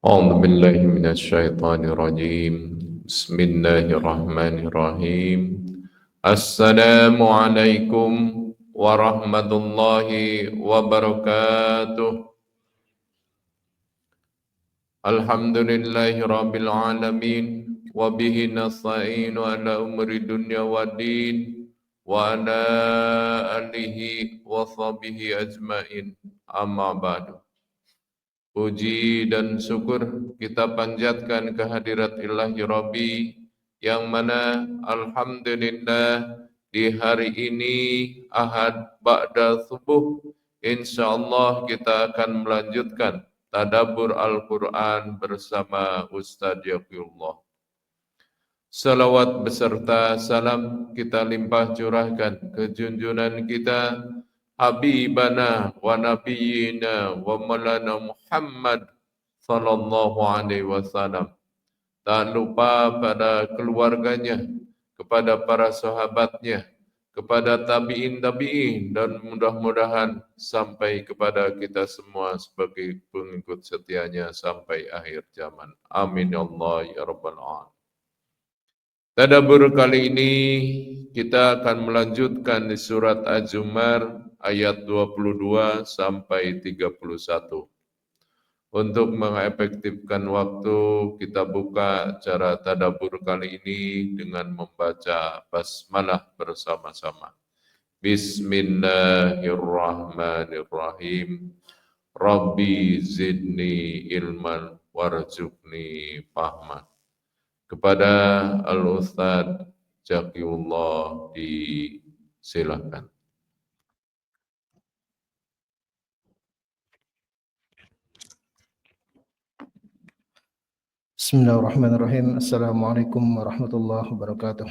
أعوذ بالله من الشيطان الرجيم. بسم الله الرحمن الرحيم. السلام عليكم ورحمة الله وبركاته. الحمد لله رب العالمين وبه نستعين على أمور الدنيا والدين وعلى آله وصحبه أجمعين أما بعد. Puji dan syukur kita panjatkan kehadirat Ilahi Rabbi yang mana Alhamdulillah di hari ini Ahad Ba'da Subuh insyaallah kita akan melanjutkan tadabbur Al-Quran bersama Ustadz Yafiullah. Salawat beserta salam kita limpah curahkan ke junjungan kita Habibana wa Nabiyina wa Maulana Muhammad sallallahu alaihi wasallam. Tak lupa pada keluarganya, kepada para sahabatnya, kepada tabi'in dan mudah-mudahan sampai kepada kita semua sebagai pengikut setianya sampai akhir zaman. Amin ya Allah ya Rabbal Alamin. Tadabbur kali ini kita akan melanjutkan di surat Az-Zumar ayat 22 sampai 31. Untuk mengefektifkan waktu, kita buka cara tadabbur kali ini dengan membaca basmalah bersama-sama. Bismillahirrahmanirrahim. Rabbi zidni ilman warzuqni fahman. Kepada Al-Ustadz Zakiullah disilakan. Bismillahirrahmanirrahim. Assalamualaikum warahmatullahi wabarakatuh.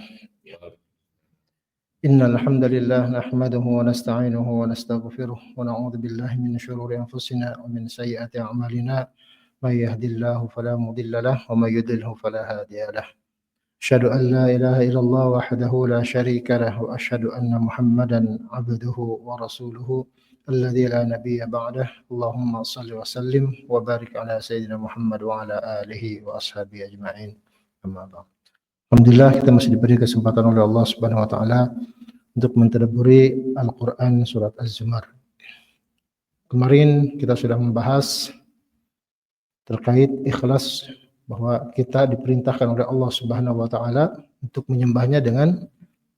Innal hamdalillah nahmaduhu wa nasta'inuhu wa nastaghfiruh wa na'udzu billahi min shururi anfusina wa min sayyiati a'malina. May yahdihillahu fala mudilla lahu wa may yudlilhu fala hadiya lahu. Asyhadu an la ilaha illallah wahdahu la syarika lahu wa asyhadu anna Muhammadan 'abduhu wa rasuluhu alladzi la nabiyya ba'dah. Allahumma shalli wa sallim wa barik ala sayyidina Muhammad wa ala alihi wa ashabihi ajma'in. Amma ba'd. Alhamdulillah kita masih diberi kesempatan oleh Allah Subhanahu wa taala untuk mentadabburi Al-Qur'an surat Az-Zumar. Kemarin kita sudah membahas terkait ikhlas, bahwa kita diperintahkan oleh Allah Subhanahu wa taala untuk menyembahnya dengan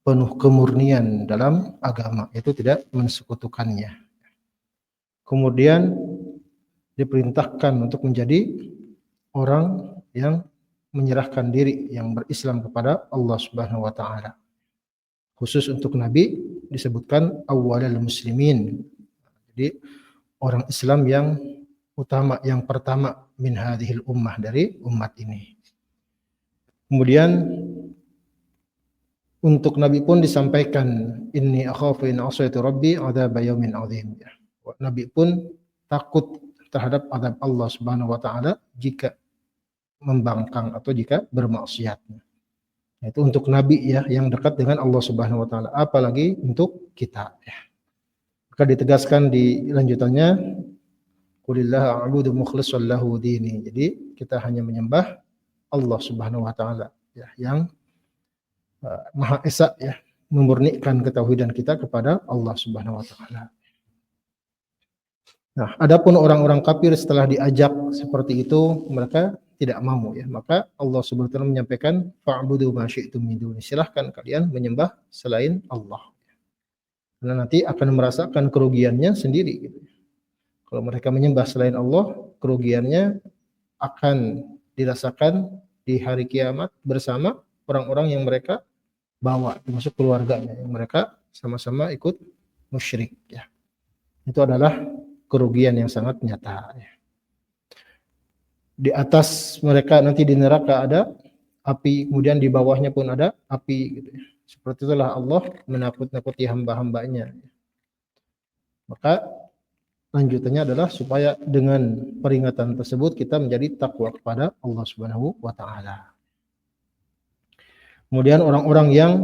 penuh kemurnian dalam agama, yaitu tidak mensekutukannya. Kemudian diperintahkan untuk menjadi orang yang menyerahkan diri, yang berislam kepada Allah Subhanahu wa taala. Khusus untuk Nabi disebutkan awwalul muslimin. Jadi orang Islam yang utama, yang pertama min hadhil ummah, dari umat ini. Kemudian untuk Nabi pun disampaikan inni akhafu in asaitu rabbi adzab yaumin azim. Nabi pun takut terhadap azab Allah Subhanahu wa taala jika membangkang atau jika bermaksiat. Itu untuk Nabi ya, yang dekat dengan Allah Subhanahu wa taala, apalagi untuk kita ya. Maka ditegaskan di lanjutannya Qulillaha a'budu mukhlishan lahu dini. Jadi kita hanya menyembah Allah Subhanahu wa taala ya, yang Maha Esa ya, memurnikan ketauhidan kita kepada Allah Subhanahu wa taala. Nah, adapun orang-orang kafir setelah diajak seperti itu mereka tidak mau ya. Maka Allah Subhanahu wa taala menyampaikan fa'budu ma syi'tum min duni. Silahkan kalian menyembah selain Allah. Karena nanti akan merasakan kerugiannya sendiri gitu. Kalau mereka menyembah selain Allah, kerugiannya akan dirasakan di hari kiamat bersama orang-orang yang mereka bawa, termasuk keluarganya, yang mereka sama-sama ikut musyrik ya. Itu adalah kerugian yang sangat nyata ya. Di atas mereka nanti di neraka ada api, kemudian di bawahnya pun ada api gitu ya. Seperti itulah Allah menakut-nakuti hamba-hambanya. Maka lanjutannya adalah supaya dengan peringatan tersebut kita menjadi takwa kepada Allah Subhanahu wa taala. Kemudian orang-orang yang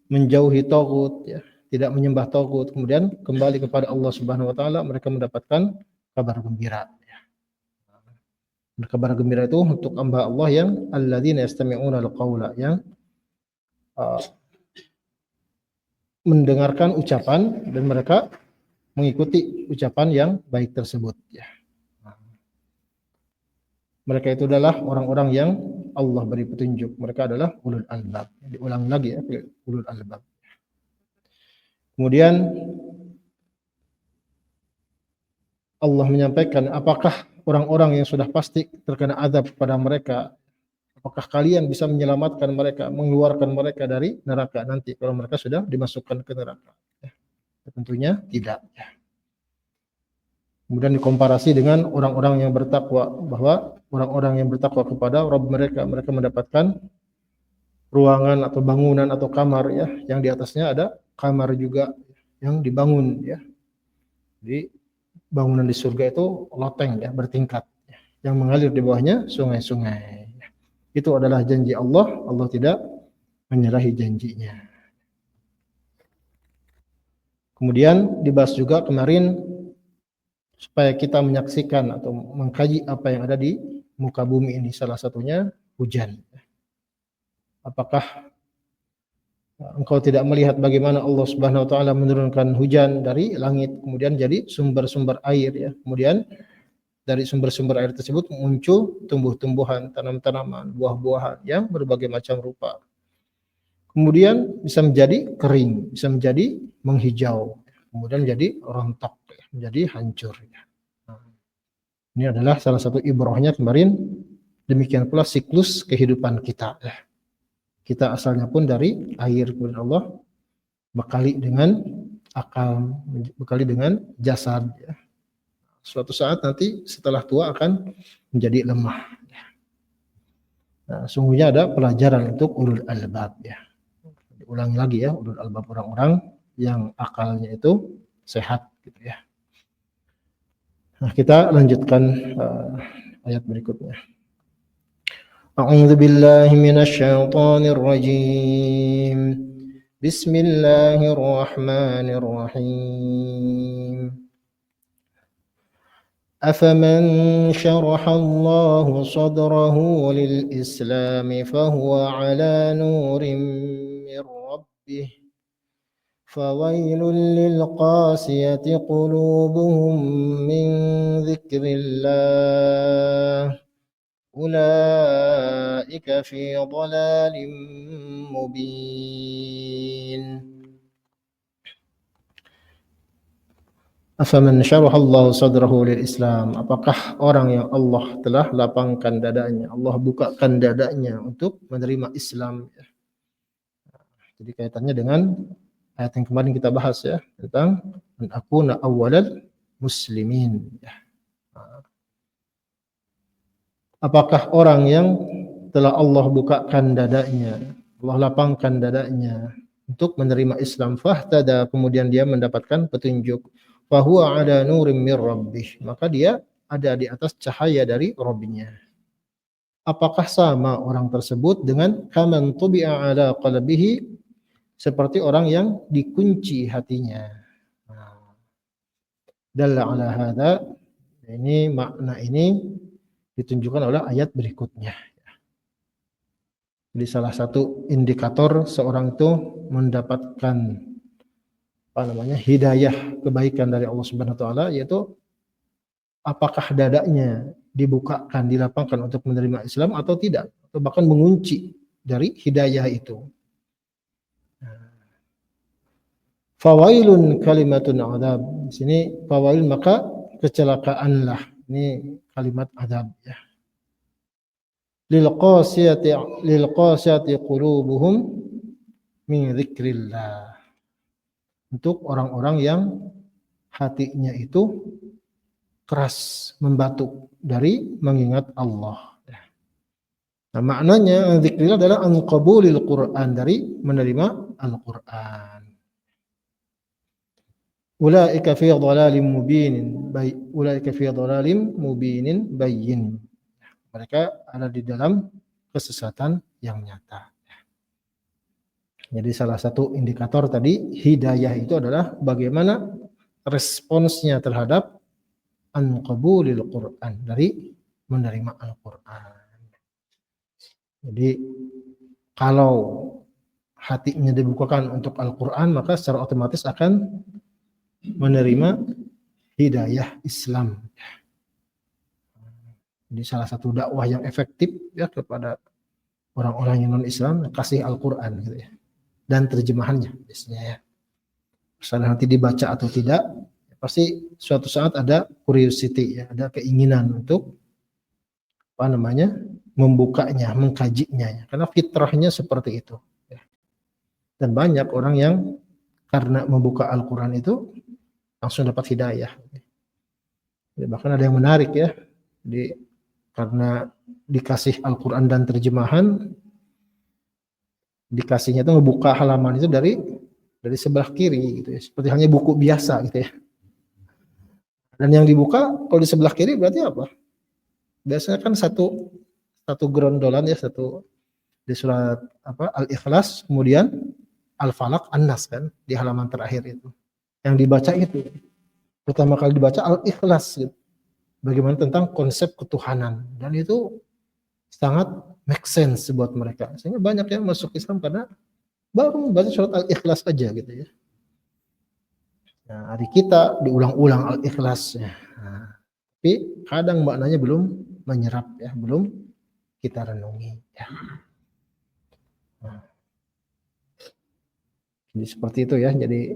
menjauhi tagut ya, tidak menyembah tagut, kemudian kembali kepada Allah Subhanahu wa taala, mereka mendapatkan kabar gembira ya. Kabar gembira itu untuk hamba Allah yang alladzina yastami'una al-qaula, yang mendengarkan ucapan dan mereka mengikuti ucapan yang baik tersebut ya. Mereka itu adalah orang-orang yang Allah beri petunjuk. Mereka adalah ulul albab. Diulang lagi ya, ulul albab. Kemudian Allah menyampaikan, apakah orang-orang yang sudah pasti terkena azab pada mereka, apakah kalian bisa menyelamatkan mereka, mengeluarkan mereka dari neraka nanti kalau mereka sudah dimasukkan ke neraka? Ya, tentunya tidak. Ya. Kemudian dikomparasi dengan orang-orang yang bertakwa, bahwa orang-orang yang bertakwa kepada Rabb mereka, mereka mendapatkan ruangan atau bangunan atau kamar ya, yang di atasnya ada kamar juga yang dibangun ya. Jadi bangunan di surga itu loteng ya, bertingkat ya, yang mengalir di bawahnya sungai-sungai. Itu adalah janji Allah, Allah tidak menyalahi janjinya. Kemudian dibahas juga kemarin supaya kita menyaksikan atau mengkaji apa yang ada di muka bumi ini, salah satunya hujan. Apakah engkau tidak melihat bagaimana Allah Subhanahu wa taala menurunkan hujan dari langit kemudian jadi sumber-sumber air ya. Kemudian dari sumber-sumber air tersebut muncul tumbuh-tumbuhan, tanam-tanaman, buah-buahan yang berbagai macam rupa. Kemudian bisa menjadi kering, bisa menjadi menghijau, kemudian jadi rontok, menjadi hancur. Ini adalah salah satu ibrahnya kemarin. Demikian pula siklus kehidupan kita. Kita asalnya pun dari air, kemudian Allah bekali dengan akal, bekali dengan jasad. Suatu saat nanti setelah tua akan menjadi lemah. Nah, sungguhnya ada pelajaran untuk ulul albab ya. Diulangi lagi ya, ulul albab orang-orang yang akalnya itu sehat gitu ya. Nah, kita lanjutkan ayat berikutnya. A'udzu billahi minasy syaithanir rajim. Bismillahirrahmanirrahim. أفمن شرح الله صدره للإسلام فهو على نور من ربه فويل للقاسية قلوبهم من ذكر الله أولئك في ضلال مبين. Afaman syarahallahu sadrahu lil Islam, apakah orang yang Allah telah lapangkan dadanya, Allah bukakan dadanya untuk menerima Islam ya. Jadi kaitannya dengan ayat yang kemarin kita bahas ya, tentang an akuna awwalal muslimin ya. Apakah orang yang telah Allah bukakan dadanya, Allah lapangkan dadanya untuk menerima Islam, fahtada, kemudian dia mendapatkan petunjuk, fahuwa ala nurim mir rabbih, maka dia ada di atas cahaya dari Rabb-nya. Apakah sama orang tersebut dengan kaman tubi'a ala qalbihi, seperti orang yang dikunci hatinya. Dalla ala hadza, ini makna ini ditunjukkan oleh ayat berikutnya. Jadi salah satu indikator seorang itu mendapatkan hidayah kebaikan dari Allah Subhanahu wa taala, yaitu apakah dadanya dibukakan, dilapangkan untuk menerima Islam atau tidak, atau bahkan mengunci dari hidayah itu. Fawailun kalimatun adab. Di sini fawail maka kecelakaanlah. Ini kalimat adab ya. Lil qasiyati qulubuhum min dzikrillah. Untuk orang-orang yang hatinya itu keras, membatu dari mengingat Allah. Nah, maknanya dzikrillah adalah anqabulil Qur'an, dari menerima Al-Qur'an. Ulaika fi dhalalim mubinin bayyin. Mereka ada di dalam kesesatan yang nyata. Jadi salah satu indikator tadi hidayah itu adalah bagaimana responsnya terhadap anqabulil Qur'an, dari menerima Al-Quran. Jadi kalau hatinya dibukakan untuk Al-Quran, maka secara otomatis akan menerima hidayah Islam. Jadi salah satu dakwah yang efektif ya kepada orang-orang yang non-Islam, kasih Al-Quran gitu ya. Dan terjemahannya biasanya ya. Misalnya nanti dibaca atau tidak, pasti suatu saat ada curiosity ya, ada keinginan untuk membukanya, mengkajinya ya. Karena fitrahnya seperti itu ya. Dan banyak orang yang karena membuka Al-Quran itu langsung dapat hidayah. Jadi bahkan ada yang menarik ya, karena dikasih Al-Quran dan terjemahan, dikasihnya itu ngebuka halaman itu dari sebelah kiri gitu ya, seperti halnya buku biasa gitu ya. Dan yang dibuka kalau di sebelah kiri berarti apa? Biasanya kan satu gerondolan ya, satu di surat Al-Ikhlas, kemudian Al-Falaq, An-Nas kan di halaman terakhir itu. Yang dibaca itu pertama kali dibaca Al-Ikhlas gitu. Bagaimana tentang konsep ketuhanan, dan itu sangat make sense buat mereka. Sehingga banyak yang masuk Islam karena baru baca surat Al-Ikhlas aja gitu ya. Nah, hari kita diulang-ulang Al-Ikhlas ya. Nah, tapi kadang maknanya belum menyerap ya, belum kita renungi ya. Nah, jadi seperti itu ya. Jadi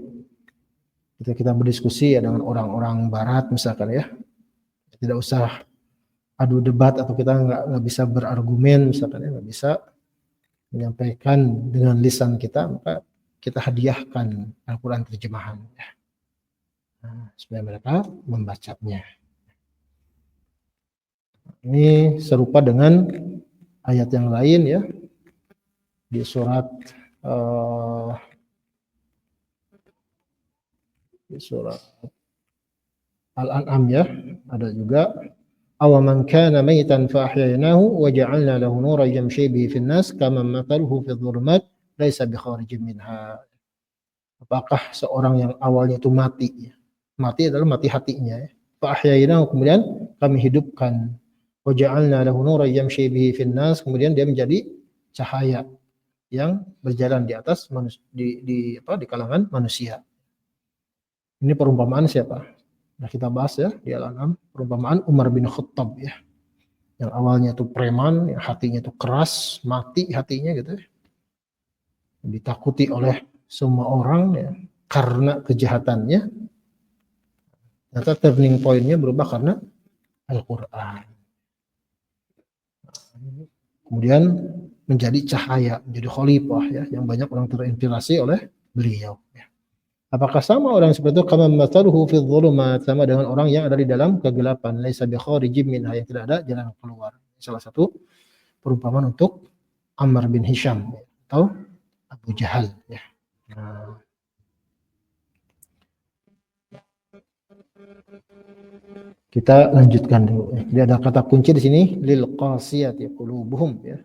kita berdiskusi ya dengan orang-orang barat misalkan ya, tidak usah adu debat atau kita nggak bisa berargumen misalkan ya, nggak bisa menyampaikan dengan lisan kita, maka kita hadiahkan Al-Quran terjemahan ya. Nah, supaya mereka membacanya. Ini serupa dengan ayat yang lain ya, di surat Al-An'am ya, ada juga awaman kana maitan fa ahyaynahu wa ja'alna lahu nuran yamshi bihi fin nas kaman mathaluhu fi dhulumat laisa bi kharijin minha. Apakah seorang yang awalnya itu mati ya? Mati adalah mati hatinya ya. Fa ahyaynahu, kemudian kami hidupkan, wa ja'alna lahu nuran yamshi bihi fin nas, kemudian dia menjadi cahaya yang berjalan di atas di kalangan manusia. Ini perumpamaan siapa? Nah, kita bahas ya di Al-An'am, perumpamaan Umar bin Khattab ya. Yang awalnya itu preman, yang hatinya itu keras, mati hatinya gitu ya. Ditakuti oleh semua orang ya, karena kejahatannya. Ternyata turning point-nya berubah karena Al-Quran. Kemudian menjadi cahaya, menjadi khalifah ya, yang banyak orang terinspirasi oleh beliau ya. Apakah sama orang seperti itu? Kama mathaluhu fi dhulumat, sama dengan orang yang ada di dalam kegelapan, laisa bi kharijin minha, yang tidak ada jalan keluar. Salah satu perumpamaan untuk Ammar bin Hisham atau Abu Jahal ya. Nah, kita lanjutkan dulu. Jadi ada kata kunci di sini, lil qasiyati qulubuhum ya.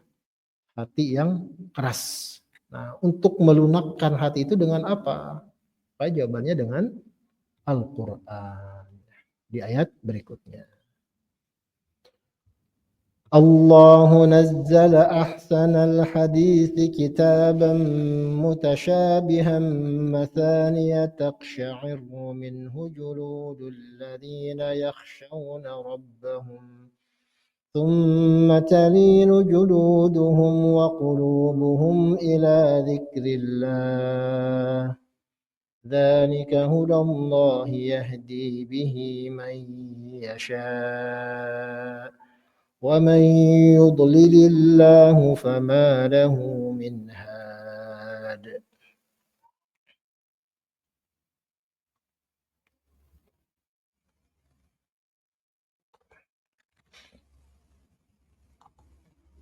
Hati yang keras. Nah, untuk melunakkan hati itu dengan apa? Apa jawabannya? Dengan Al-Quran. Di ayat berikutnya. الله نزل أحسن الحديث كتابا متشابها مثانية تقشعر منه جلود الذين يخشون ربهم ثم تلين جلودهم وقلوبهم إلى ذكر الله ذلك هدى الله يهدي به من يشاء ومن يضلل الله فما له من هاد.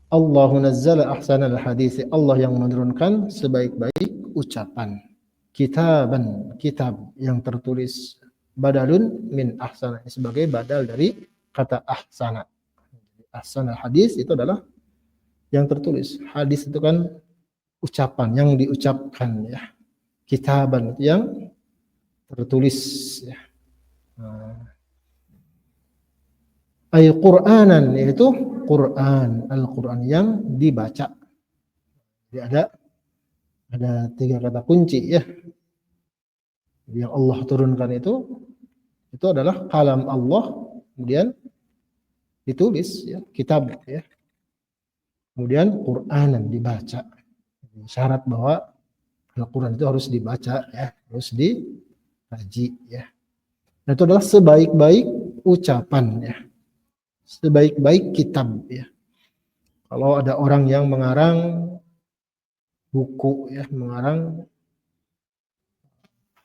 Allahu nazzala ahsanal hadits, Allah yang menurunkan sebaik-baik ucapan. Kitaban, kitab yang tertulis, badalun min ahsana, sebagai badal dari kata ahsana. Ahsanal hadits itu adalah yang tertulis. Hadis itu kan ucapan yang diucapkan ya. Kitaban itu yang tertulis ya. Nah, Ay Qur'anan, yaitu Quran, Al-Quran yang dibaca. Jadi ada 3 kata kunci ya. Yang Allah turunkan itu adalah kalam Allah, kemudian ditulis ya, kitab ya. Kemudian Qur'anan dibaca. Syarat bahwa Al-Quran itu harus dibaca ya, harus dikaji ya. Dan itu adalah sebaik-baik ucapan ya, sebaik-baik kitab ya. Kalau ada orang yang mengarang buku ya, mengarang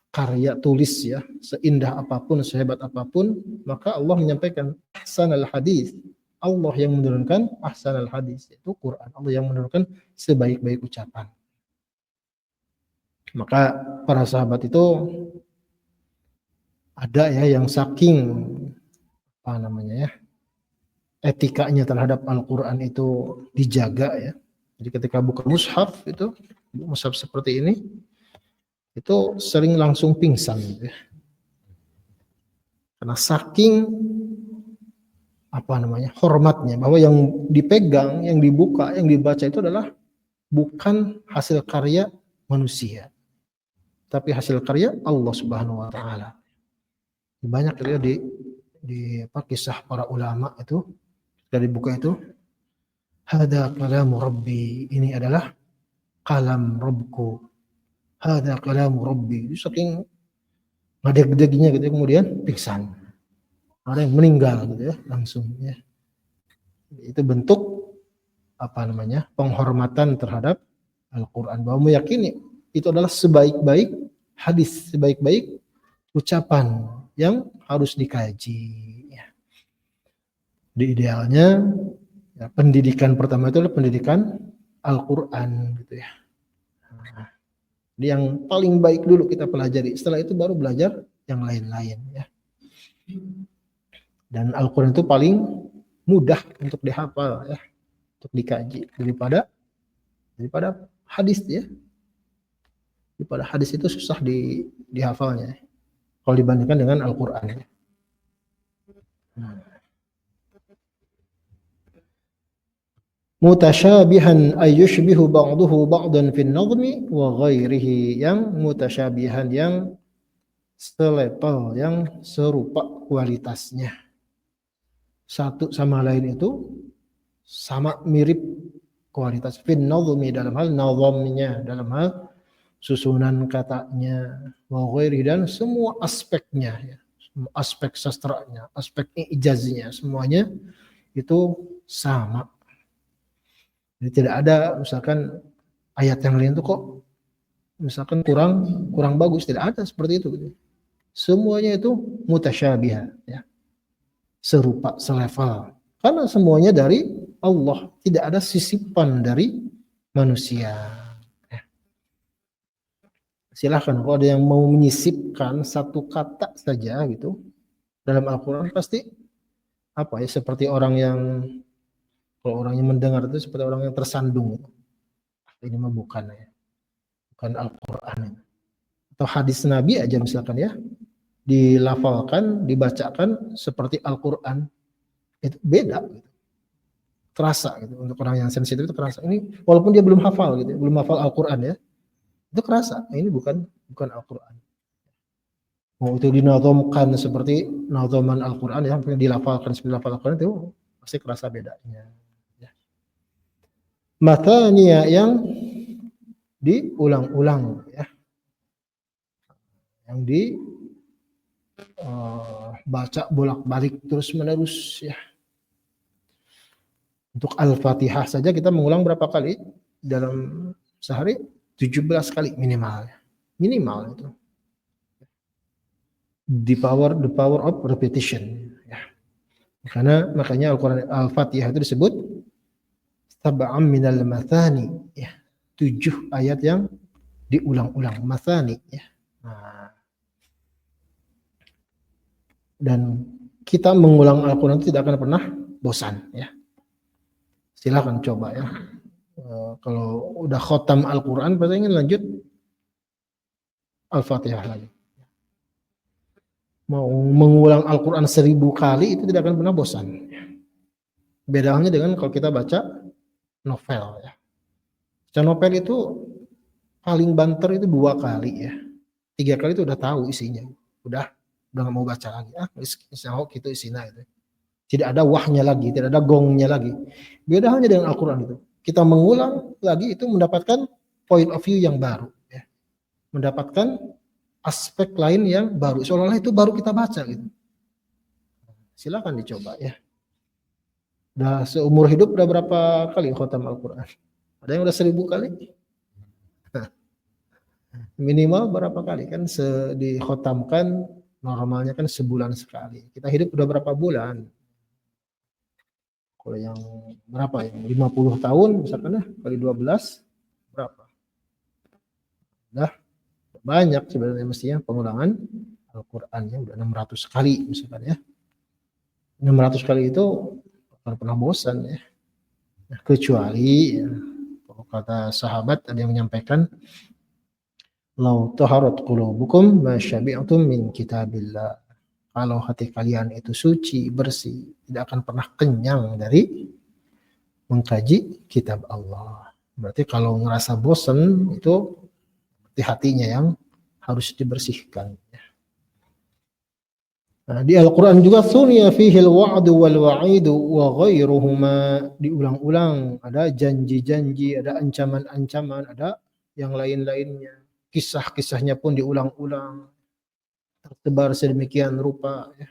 karya tulis ya, seindah apapun, sehebat apapun, maka Allah menyampaikan ahsanal hadis. Allah yang menurunkan ahsanal hadis, itu Quran. Allah yang menurunkan sebaik-baik ucapan. Maka para sahabat itu ada ya yang saking apa namanya ya, etikanya terhadap Al-Quran itu dijaga ya. Jadi ketika buka mushaf itu, mushaf seperti ini, itu sering langsung pingsan gitu ya. Karena saking apa namanya, hormatnya, bahwa yang dipegang, yang dibuka, yang dibaca itu adalah bukan hasil karya manusia, tapi hasil karya Allah Subhanahu wa taala. Banyak ya di kisah para ulama itu dari buku itu, hada kalamu rabbi, ini adalah kalam Rabbku, hada kalamu rabbi. Itu saking ngedeg-degnya gitu, kemudian pingsan, ada yang meninggal gitu ya, langsung ya. Itu bentuk apa namanya, penghormatan terhadap Al-Quran, bahwa meyakini itu adalah sebaik-baik hadis, sebaik-baik ucapan yang harus dikaji ya. Di idealnya ya, pendidikan pertama itu adalah pendidikan Al-Quran gitu ya. Nah, yang paling baik dulu kita pelajari, setelah itu baru belajar yang lain-lain ya. Dan Al-Quran itu paling mudah untuk dihafal ya, untuk dikaji daripada hadis ya. Daripada hadis itu susah dihafalnya kalau dibandingkan dengan Al-Quran. Mutasyabihan ay yushbihu ba'duhu ba'dan fin nazmi wa ghairihi, yang mutasyabihan, yang selevel, yang serupa kualitasnya, satu sama lain itu sama mirip kualitas. Fin nazmi dalam hal nazamnya, dalam hal susunan katanya, wa ghairihi, dan semua aspeknya ya, semua aspek sastranya, aspek ijaznya, semuanya itu sama. Jadi tidak ada misalkan ayat yang lain itu kok misalkan kurang bagus, tidak ada seperti itu gitu. Semuanya itu mutasyabihah ya, serupa, selevel, karena semuanya dari Allah, tidak ada sisipan dari manusia ya. Silahkan kalau ada yang mau menyisipkan satu kata saja gitu dalam Al-Quran, pasti apa ya, seperti orang yang, kalau orang yang mendengar itu seperti orang yang tersandung. Ini mah bukan ya, bukan Al-Quran. Atau hadis Nabi aja misalkan ya, dilafalkan, dibacakan seperti Al-Quran, itu beda gitu. Terasa gitu, untuk orang yang sensitif itu terasa. Ini walaupun dia belum hafal gitu, belum hafal Al-Quran ya, itu kerasa ini bukan Al-Quran. Mau itu dinazamkan seperti nazaman Al-Quran ya, dilafalkan seperti lafal Al-Quran, itu pasti kerasa bedanya. Mathaniya, yang diulang-ulang ya, yang baca bolak-balik terus-menerus ya. Untuk Al-Fatihah saja kita mengulang berapa kali dalam sehari? 17 kali minimal. Minimal itu. The power of repetition ya. Makanya Al-Quran Al-Fatihah itu disebut sab'am minal mathani ya, 7 ayat yang diulang-ulang, mathani ya. Nah, dan kita mengulang Al-Quran itu tidak akan pernah bosan ya. Silakan coba ya. Kalau udah khotam Al-Quran pasti ingin lanjut Al-Fatihah lagi. mau mengulang Al-Quran 1000 kali itu tidak akan pernah bosan. Beda halnya dengan kalau kita baca novel ya. Baca novel itu paling banter itu 2 kali ya. 3 kali itu udah tahu isinya. Udah nggak mau baca lagi. Misalnya gitu isinya itu. Tidak ada wahnya lagi, tidak ada gongnya lagi. Beda halnya dengan Al-Quran itu. Kita mengulang lagi itu mendapatkan point of view yang baru. Ya. Mendapatkan aspek lain yang baru. Seolah-olah itu baru kita baca gitu. Silakan dicoba ya. Udah seumur hidup udah berapa kali khatam Al-Quran? Ada yang udah 1000 kali? Minimal berapa kali kan dikhotamkan normalnya kan sebulan sekali. Kita hidup udah berapa bulan? Kalau yang berapa ya? 50 tahun misalkan kali 12 berapa? Udah banyak sebenarnya mestinya pengulangan Al-Qur'annya udah 600 kali misalkan ya. 600 kali itu akan pernah bosan ya. Nah, kecuali ya, kalau kata sahabat ada yang menyampaikan lau taharat qulubukum ma syabi'tum min kitabillah. Kalau hati kalian itu suci, bersih, tidak akan pernah kenyang dari mengkaji kitab Allah. Berarti kalau ngerasa bosan itu berarti hatinya yang harus dibersihkan. Nah, di Al-Quran juga sunya fihi al-wa'du wal-wa'idu wa ghairuhuma, diulang-ulang, ada janji-janji, ada ancaman-ancaman, ada yang lain-lainnya. Kisah-kisahnya pun diulang-ulang, tersebar sedemikian rupa ya.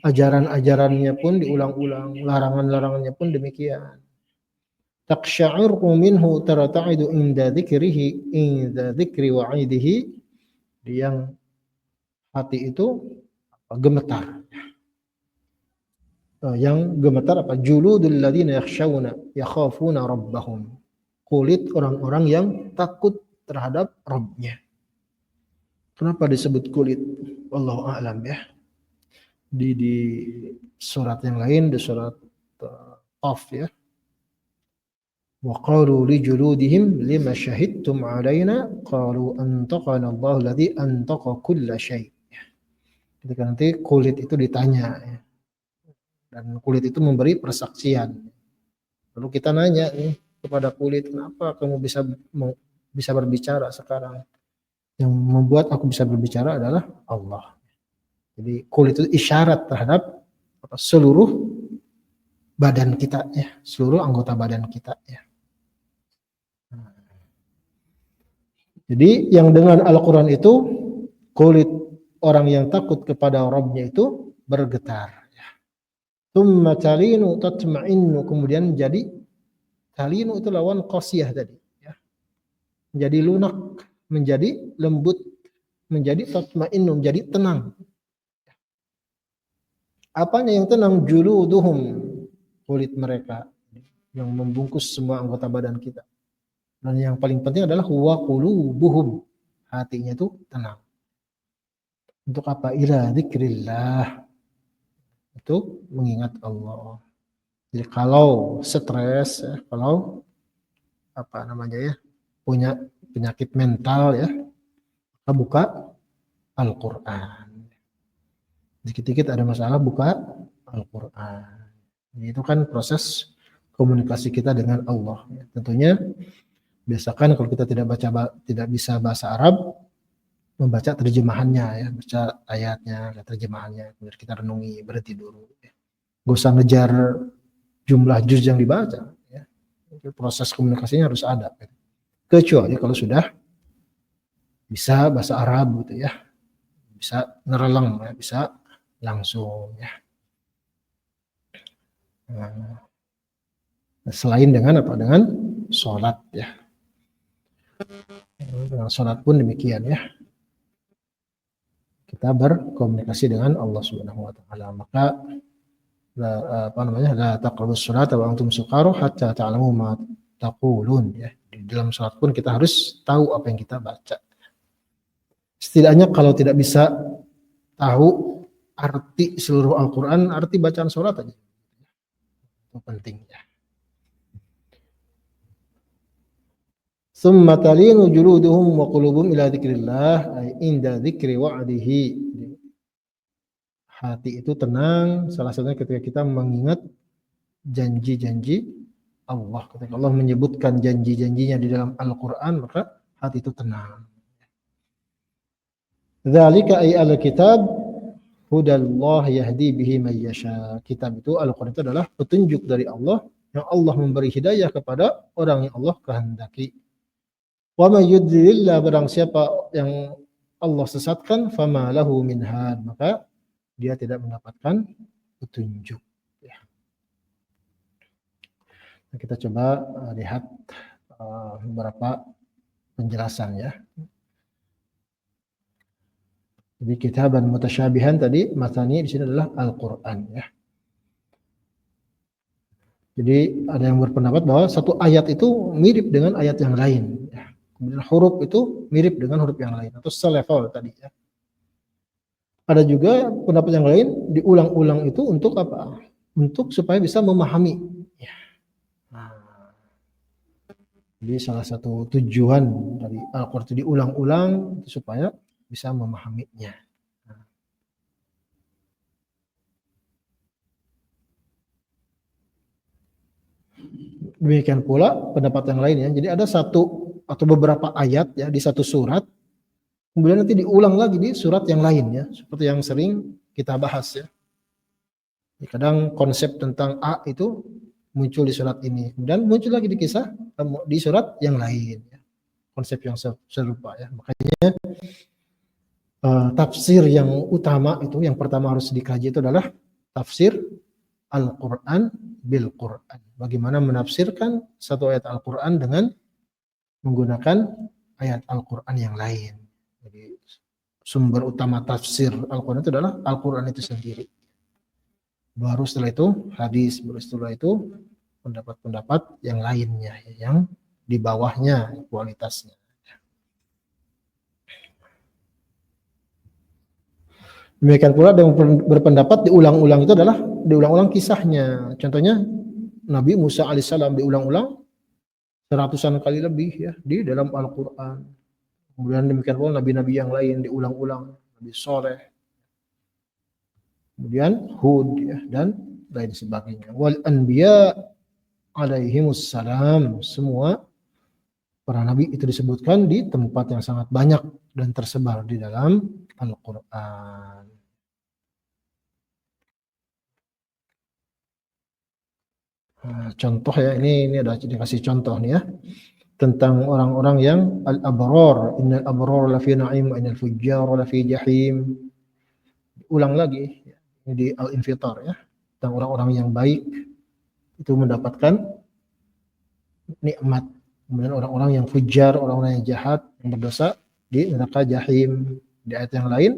Ajaran-ajarannya pun diulang-ulang, larangan-larangannya pun demikian. Taqsya'iru minhu tarata'idu inda dzikri wa'idihi, yang hati itu gemetar. Yang gemetar apa? Juludul ladzina yakhafuna rabbahum. Kulit orang-orang yang takut terhadap Rabb-nya. Kenapa disebut kulit? Wallahu a'lam ya. Di surat yang lain, di surat Qaf ya. Wa qalu li juludihim lima syahidtum alaina qalu antaqana Allahu alladzi antaqa kulla syai'. Ketika nanti kulit itu ditanya ya. Dan kulit itu memberi persaksian. Lalu kita nanya nih kepada kulit, kenapa kamu bisa berbicara sekarang? Yang membuat aku bisa berbicara adalah Allah. Jadi kulit itu isyarat terhadap seluruh badan kita ya, seluruh anggota badan kita ya. Jadi yang dengan Al-Quran itu kulit orang yang takut kepada Rabb-nya itu bergetar. Tsumma talinu tatma'innu, kemudian jadi talinu itu lawan qasiyah tadi ya. Menjadi lunak, menjadi lembut, menjadi tatma'innu, menjadi tenang. Apanya yang tenang? Juluduhum, kulit mereka yang membungkus semua anggota badan kita. Dan yang paling penting adalah wa qulubuhum, hatinya itu tenang. Untuk apa? Ila dzikrillah, untuk mengingat Allah. Jadi kalau stres ya, kalau apa namanya ya, punya penyakit mental ya, kita buka Al-Qur'an. Dikit-dikit ada masalah buka Al-Qur'an. Itu kan proses komunikasi kita dengan Allah. Tentunya biasakan kalau kita tidak bisa bahasa Arab, membaca terjemahannya ya, baca ayatnya, terjemahannya, kemudian kita renungi, berhenti dulu. Gak usah ngejar jumlah juz yang dibaca. Ya. Proses komunikasinya harus ada. Kecuali kalau sudah bisa bahasa Arab gitu ya, bisa nereleng, ya, bisa langsung ya. Nah, selain dengan apa? Dengan sholat ya. Dengan sholat pun demikian ya. Kita berkomunikasi dengan Allah Subhanahu wa taala. Maka la taqrabus sholata wa antum suqara hatta ta'lamu ma taqulun ya. Di dalam sholat pun kita harus tahu apa yang kita baca. Setidaknya kalau tidak bisa tahu arti seluruh Al-Qur'an, arti bacaan sholat aja. Itu penting ya. Summa talinu juluduhum wa qulubuhum ila dzikrillah ay inda dzikri wa'dihi. hati itu tenang, salah satunya ketika kita mengingat janji-janji Allah. Ketika Allah menyebutkan janji-janjinya di dalam Al-Quran, maka hati itu tenang. Dzalika ay al-kitab hudallah yahdi bihi man yasha. Kitab itu, Al-Quran itu adalah petunjuk dari Allah yang Allah memberi hidayah kepada orang yang Allah kehendaki. Wa may yudlilillah, barang siapa yang Allah sesatkan, fama lahu min had, maka dia tidak mendapatkan petunjuk. Ya. Nah, kita coba lihat beberapa penjelasan ya. Jadi kitaban mutasyabihan tadi, matanya di sini adalah Al-Quran ya. Jadi ada yang berpendapat bahwa satu ayat itu mirip dengan ayat yang lain. Ya. Kemudian huruf itu mirip dengan huruf yang lain atau selevel tadi ya. Ada juga pendapat yang lain, diulang-ulang itu untuk apa? Untuk supaya bisa memahami. Ya. Nah, jadi salah satu tujuan dari Al-Quran itu diulang-ulang supaya bisa memahaminya. Nah. Demikian pula pendapat yang lain ya. Jadi ada satu atau beberapa ayat ya di satu surat, kemudian nanti diulang lagi di surat yang lain ya, seperti yang sering kita bahas ya. Kadang konsep tentang A itu muncul di surat ini, kemudian muncul lagi di surat yang lain ya. Konsep yang serupa ya. Makanya tafsir yang utama itu, yang pertama harus dikaji itu adalah tafsir Al-Quran bil Quran. Bagaimana menafsirkan satu ayat Al-Quran dengan menggunakan ayat Al-Quran yang lain. Jadi sumber utama tafsir Al-Quran itu adalah Al-Quran itu sendiri. Baru setelah itu hadis, baru setelah itu pendapat-pendapat yang lainnya, yang di bawahnya kualitasnya. Demikian pula yang berpendapat diulang-ulang itu adalah diulang-ulang kisahnya. Contohnya Nabi Musa alaihissalam diulang-ulang seratusan kali lebih ya di dalam Al-Quran. Kemudian demikian pula nabi-nabi yang lain diulang-ulang, Nabi Saleh, kemudian Hud ya, dan lain sebagainya. Wal anbiya alaihimus salam, semua para nabi itu disebutkan di tempat yang sangat banyak dan tersebar di dalam Al-Quran. Nah, contoh ya, ini ada dikasih contoh nih ya tentang orang-orang yang al-abrar, innal abrar lafi na'im wa innal fujjar lafi jahim. Ulang lagi ya, di Al-Infitar ya, tentang orang-orang yang baik itu mendapatkan nikmat. Kemudian orang-orang yang fujar, orang-orang yang jahat, yang berdosa di neraka jahim. Di ayat yang lain,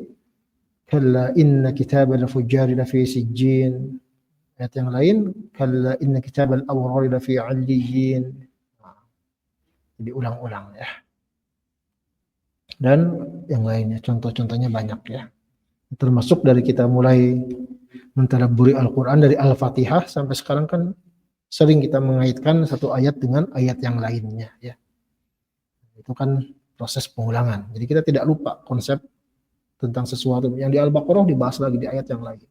kalla inna kitabal fujjari lafi sijjin. Ayat yang lain, kalla inna kitabal abrari lafi 'aliyyin. Jadi ulang-ulang ya. Dan yang lainnya, contoh-contohnya banyak ya. Termasuk dari kita mulai mentadabburi Al-Quran dari Al-Fatihah sampai sekarang kan sering kita mengaitkan satu ayat dengan ayat yang lainnya ya. Itu kan proses pengulangan. Jadi kita tidak lupa konsep tentang sesuatu yang di Al-Baqarah dibahas lagi di ayat yang lain.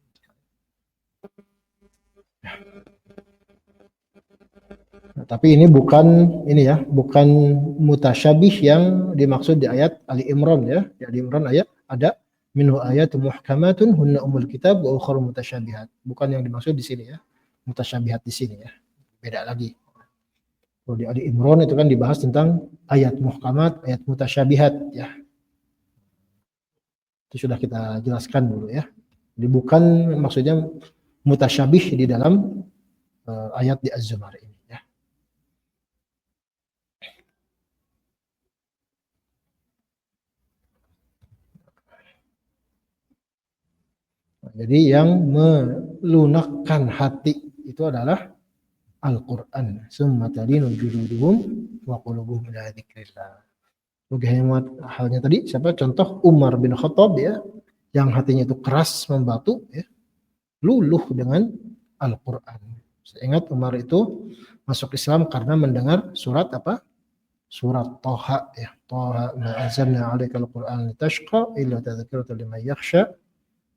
Nah, tapi ini bukan mutasyabih yang dimaksud di ayat Ali Imran ya. Di Ali Imran ayat ada minhu ayatun muhkamatun hunna ummul kitab wa ukhra mutasyabihat. Bukan yang dimaksud di sini ya. Mutasyabihat di sini ya. Beda lagi. Kalau di Ali Imran itu kan dibahas tentang ayat muhkamat, ayat mutasyabihat ya. Itu sudah kita jelaskan dulu ya. Jadi bukan maksudnya mutasyabih di dalam ayat di Az-Zumar ini ya. Jadi yang melunakkan hati itu adalah Al-Quran. Summa talinu juluduhum wa qulubuhum ila dzikrillah. Bagaimana halnya tadi? Siapa contoh Umar bin Khattab ya, yang hatinya itu keras membatu ya, luluh dengan Al-Quran. Saya ingat Umar itu masuk Islam karena mendengar surat apa? Surat Thaha ya. Thaha ma anzalna 'alaikal Qur'an litashqa illa tadhkiratan liman yakhsha.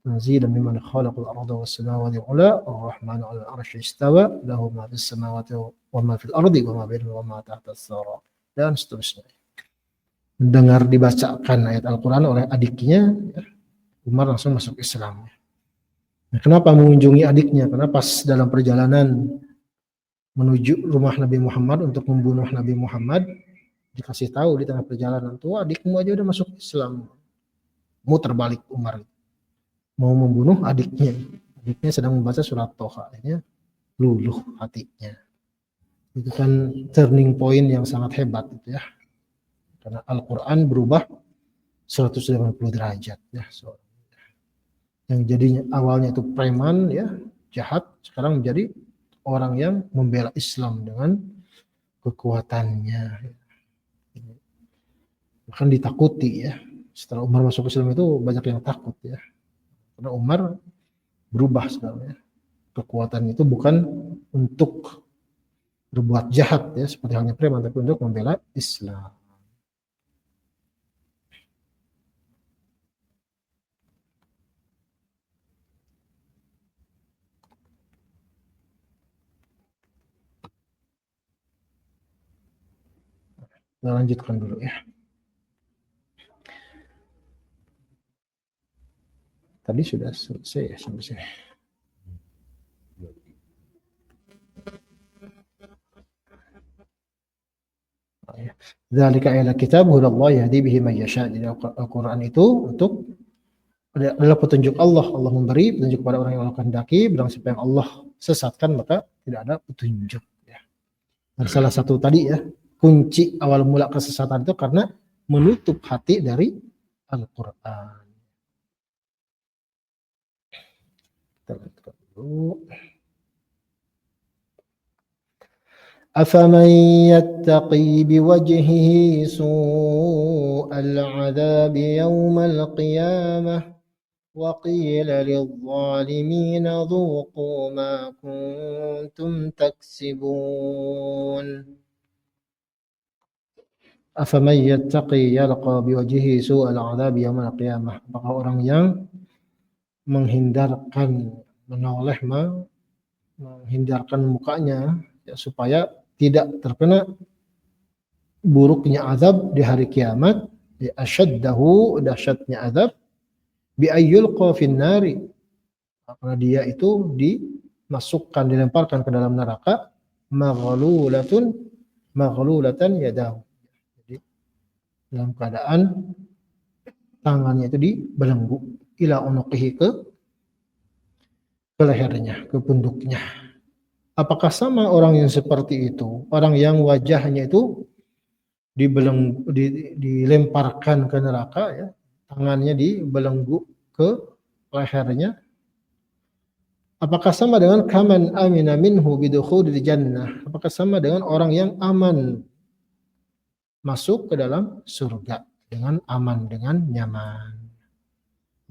tanzilan mimman khalaqal arda was samawati ula ar-rahmanu 'alal 'arsy istawa lahu ma fis samawati wa ma fil ardi wa ma bainahuma wa ma tahta as-sara dan seterusnya. Mendengar dibacakan ayat Al-Quran oleh adiknya, ya, Umar langsung masuk Islam. Nah, kenapa mengunjungi adiknya? Karena pas dalam perjalanan menuju rumah Nabi Muhammad untuk membunuh Nabi Muhammad, dikasih tahu di tengah perjalanan, tuh adikmu aja udah masuk Islam. Mau terbalik Umar, mau membunuh adiknya. Adiknya sedang membaca surat Toha, akhirnya luluh hatinya. Itu kan turning point yang sangat hebat itu ya. Karena Al-Quran berubah 180 derajat ya. Yang jadinya awalnya itu preman ya, jahat, sekarang menjadi orang yang membela Islam dengan kekuatannya. Bahkan ditakuti ya. Setelah Umar masuk Islam itu banyak yang takut ya. Karena Umar berubah sekarang ya. Kekuatan itu bukan untuk berbuat jahat ya, seperti halnya preman, tapi untuk membela Islam. Kita lanjutkan dulu ya. Tadi sudah selesai ya sampai sini. Dzalika ayatul kitab hudallahi yahdi bihi may yasha. Jadi Al-Qur'an itu adalah petunjuk Allah. Allah memberi petunjuk kepada orang yang Allah kehendaki, barang siapa yang Allah sesatkan maka tidak ada petunjuk ya. Dan salah satu tadi ya, kunci awal mula kesesatan itu karena menutup hati dari Al-Qur'an. Kita lanjutkan dulu. أفمن يتقي بوجهه سوء العذاب يوم القيامة وقيل للظالمين ذوقوا ما كنتم تكسبون أفمن يتقي يلقى بوجهه سوء العذاب يوم القيامة. Apakah orang yang menghindarkan, menoleh, menghindarkan mukanya ya, supaya tidak terkena buruknya azab di hari kiamat, di asyaddahu, dahsyatnya azab, bi ayyulqa fin nari, karena dia itu dimasukkan, dilemparkan ke dalam neraka, maghlulatan yadahu, jadi dalam keadaan tangannya itu dibelenggu, ila unuqihi, ke lehernya, ke punduknya. Apakah sama orang yang seperti itu? Orang yang wajahnya itu dilemparkan ke neraka ya, tangannya dibelenggu ke lehernya. Apakah sama dengan kaman amina minhu bidukhulil jannah? Apakah sama dengan orang yang aman masuk ke dalam surga dengan aman, dengan nyaman?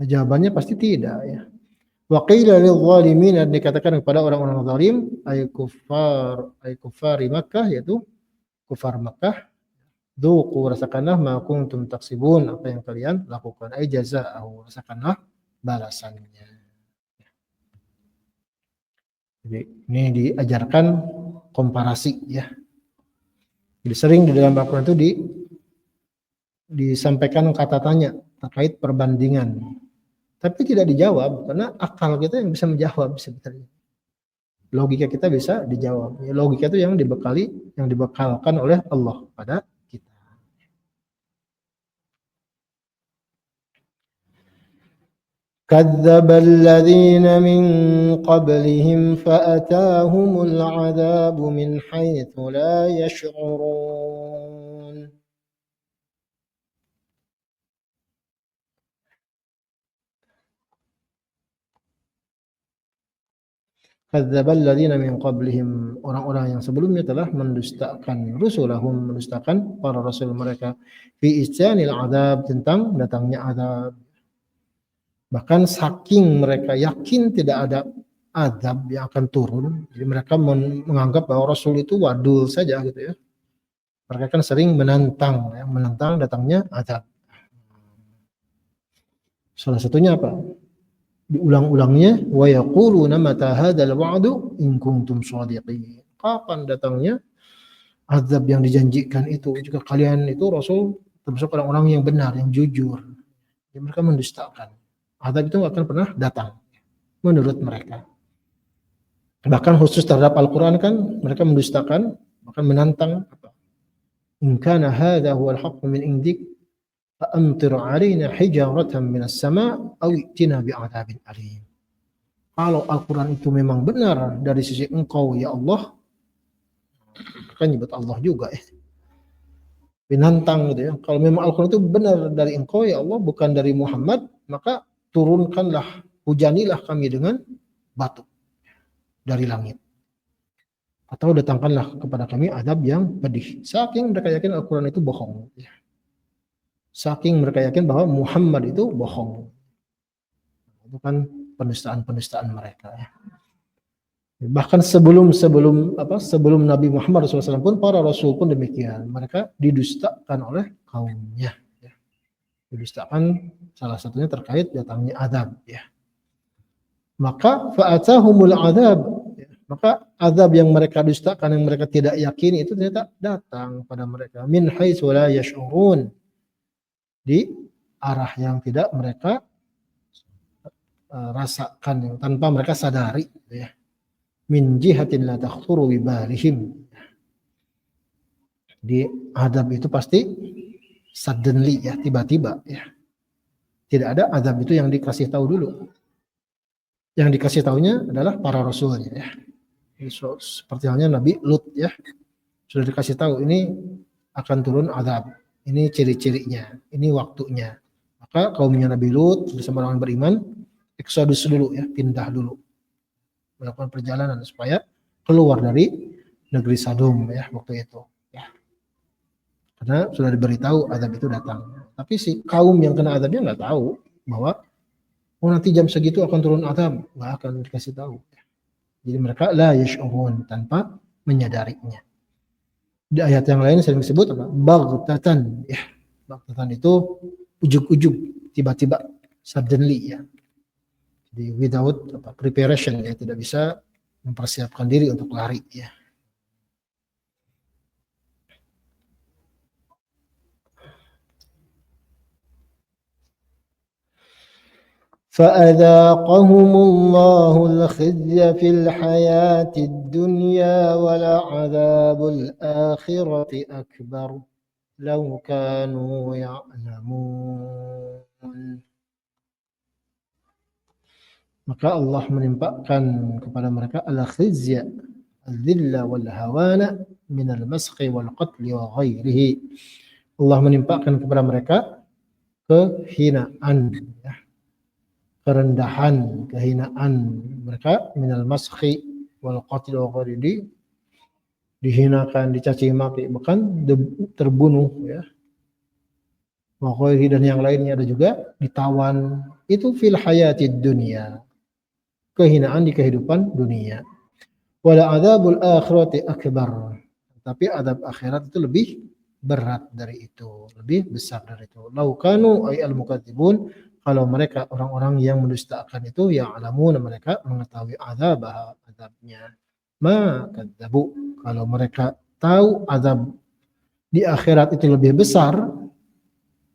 Nah, jawabannya pasti tidak ya. Wa qila lil zalimin, dikatakan kepada orang-orang zalim, ay kuffari Makkah, yaitu kufar Makkah, dzuqu, rasakanlah, ma kuntum taksibun, apa yang kalian lakukan, ay jazaahu, rasakanlah balasannya. Jadi ini diajarkan komparasi ya. Jadi sering di dalam Al-Qur'an itu disampaikan kata tanya terkait perbandingan. Tapi tidak dijawab karena akal kita yang bisa menjawab sebenarnya. Logika kita bisa dijawab. Logika itu yang dibekalkan oleh Allah pada kita. Kadzdzabal ladzina min qablihim fa'atahumul 'adzabu min haitsu la yash'urun. Kadzdzabal ladzina min qablihim, orang-orang yang sebelumnya telah mendustakan rusulahum, mendustakan para rasul mereka, fi isyanil adzab, tentang datangnya azab. Bahkan saking mereka yakin tidak ada azab yang akan turun, jadi mereka menganggap bahwa rasul itu wadul saja gitu ya. Mereka kan sering menantang datangnya azab. Salah satunya apa? diulang-ulangnya, wa yaquluna mata hadzal wa'du in kuntum shadiqin. Kapan datangnya azab yang dijanjikan itu? Jika kalian itu Rasul termasuk orang-orang yang benar, yang jujur. Jadi mereka mendustakan. Azab itu nggak akan pernah datang menurut mereka. Bahkan khusus terhadap Al-Quran kan mereka mendustakan, bahkan menantang apa? In kana hadza huwal haqqu min indik fa amtir 'alaina hijaratan minas sama' aw i'tina bi'adzabin alim. Kalau Al-Quran itu memang benar dari sisi engkau ya Allah, kan nyebut Allah juga ya. Binantang gitu ya. Kalau memang Al-Quran itu benar dari engkau ya Allah, bukan dari Muhammad, maka turunkanlah, hujanilah kami dengan batu dari langit. Atau datangkanlah kepada kami azab yang pedih. Saking mereka yakin Al-Quran itu bohong. Saking mereka yakin bahwa Muhammad itu bohong. Itu kan penistaan-penistaan mereka ya. Bahkan sebelum Nabi Muhammad SAW pun, para Rasul pun demikian. Mereka didustakan oleh kaumnya. Ya. Didustakan salah satunya terkait datangnya azab. Ya. Maka fa'atahumul azab. Maka azab yang mereka dustakan, yang mereka tidak yakini itu ternyata datang pada mereka. Min haitsu la yash'urun. Di arah yang tidak mereka rasakan, yang tanpa mereka sadari. Ya. Min jihatin la takhthuru bibalihim. Di azab itu pasti suddenly ya, tiba-tiba ya. Tidak ada azab itu yang dikasih tahu dulu. Yang dikasih tahunya adalah para rasulnya ya. Seperti halnya Nabi Lut ya. Sudah dikasih tahu ini akan turun azab. Ini ciri-cirinya, ini waktunya. Maka kaumnya Nabi Lut bersama orang beriman eksodus dulu ya, pindah dulu. Melakukan perjalanan supaya keluar dari negeri Sodom ya waktu itu ya. Karena sudah diberitahu azab itu datang. Tapi si kaum yang kena azabnya nggak tahu bahwa nanti jam segitu akan turun azab, nggak akan dikasih tahu. Jadi mereka la yash'urun, tanpa menyadarinya. Di ayat yang lain sering disebut apa? Baghtatan ya. Baghtatan itu ujug-ujug, tiba-tiba, suddenly ya. Jadi without preparation ya, tidak bisa mempersiapkan diri untuk lari ya. فأذاقهم الله الخزي في الحياة الدنيا ولعذاب الآخرة أكبر لو كانوا يعلمون. Maka Allah menimpakan kepada mereka al-khizya, al-dhilla wal hawana min al-masqi wal qatli wa ghairihi. Allah menimpakan kepada mereka kehinaan ya. Kerendahan, kehinaan mereka minal maskhi wal qatl wa ghairihi, dihinakan, dicaci maki, bahkan terbunuh ya. Wa ghairihi, dan yang lainnya ada juga ditawan. Itu fil hayatid dunya. Kehinaan di kehidupan dunia. Wala adzabul akhirati akbar. Tapi azab akhirat itu lebih berat dari itu, lebih besar dari itu. Laukanu ay al-mukadzibun, kalau mereka orang-orang yang mendustakan itu, yang alamun, mereka mengetahui azabnya. Ma kadzabu, kalau mereka tahu azab di akhirat itu lebih besar,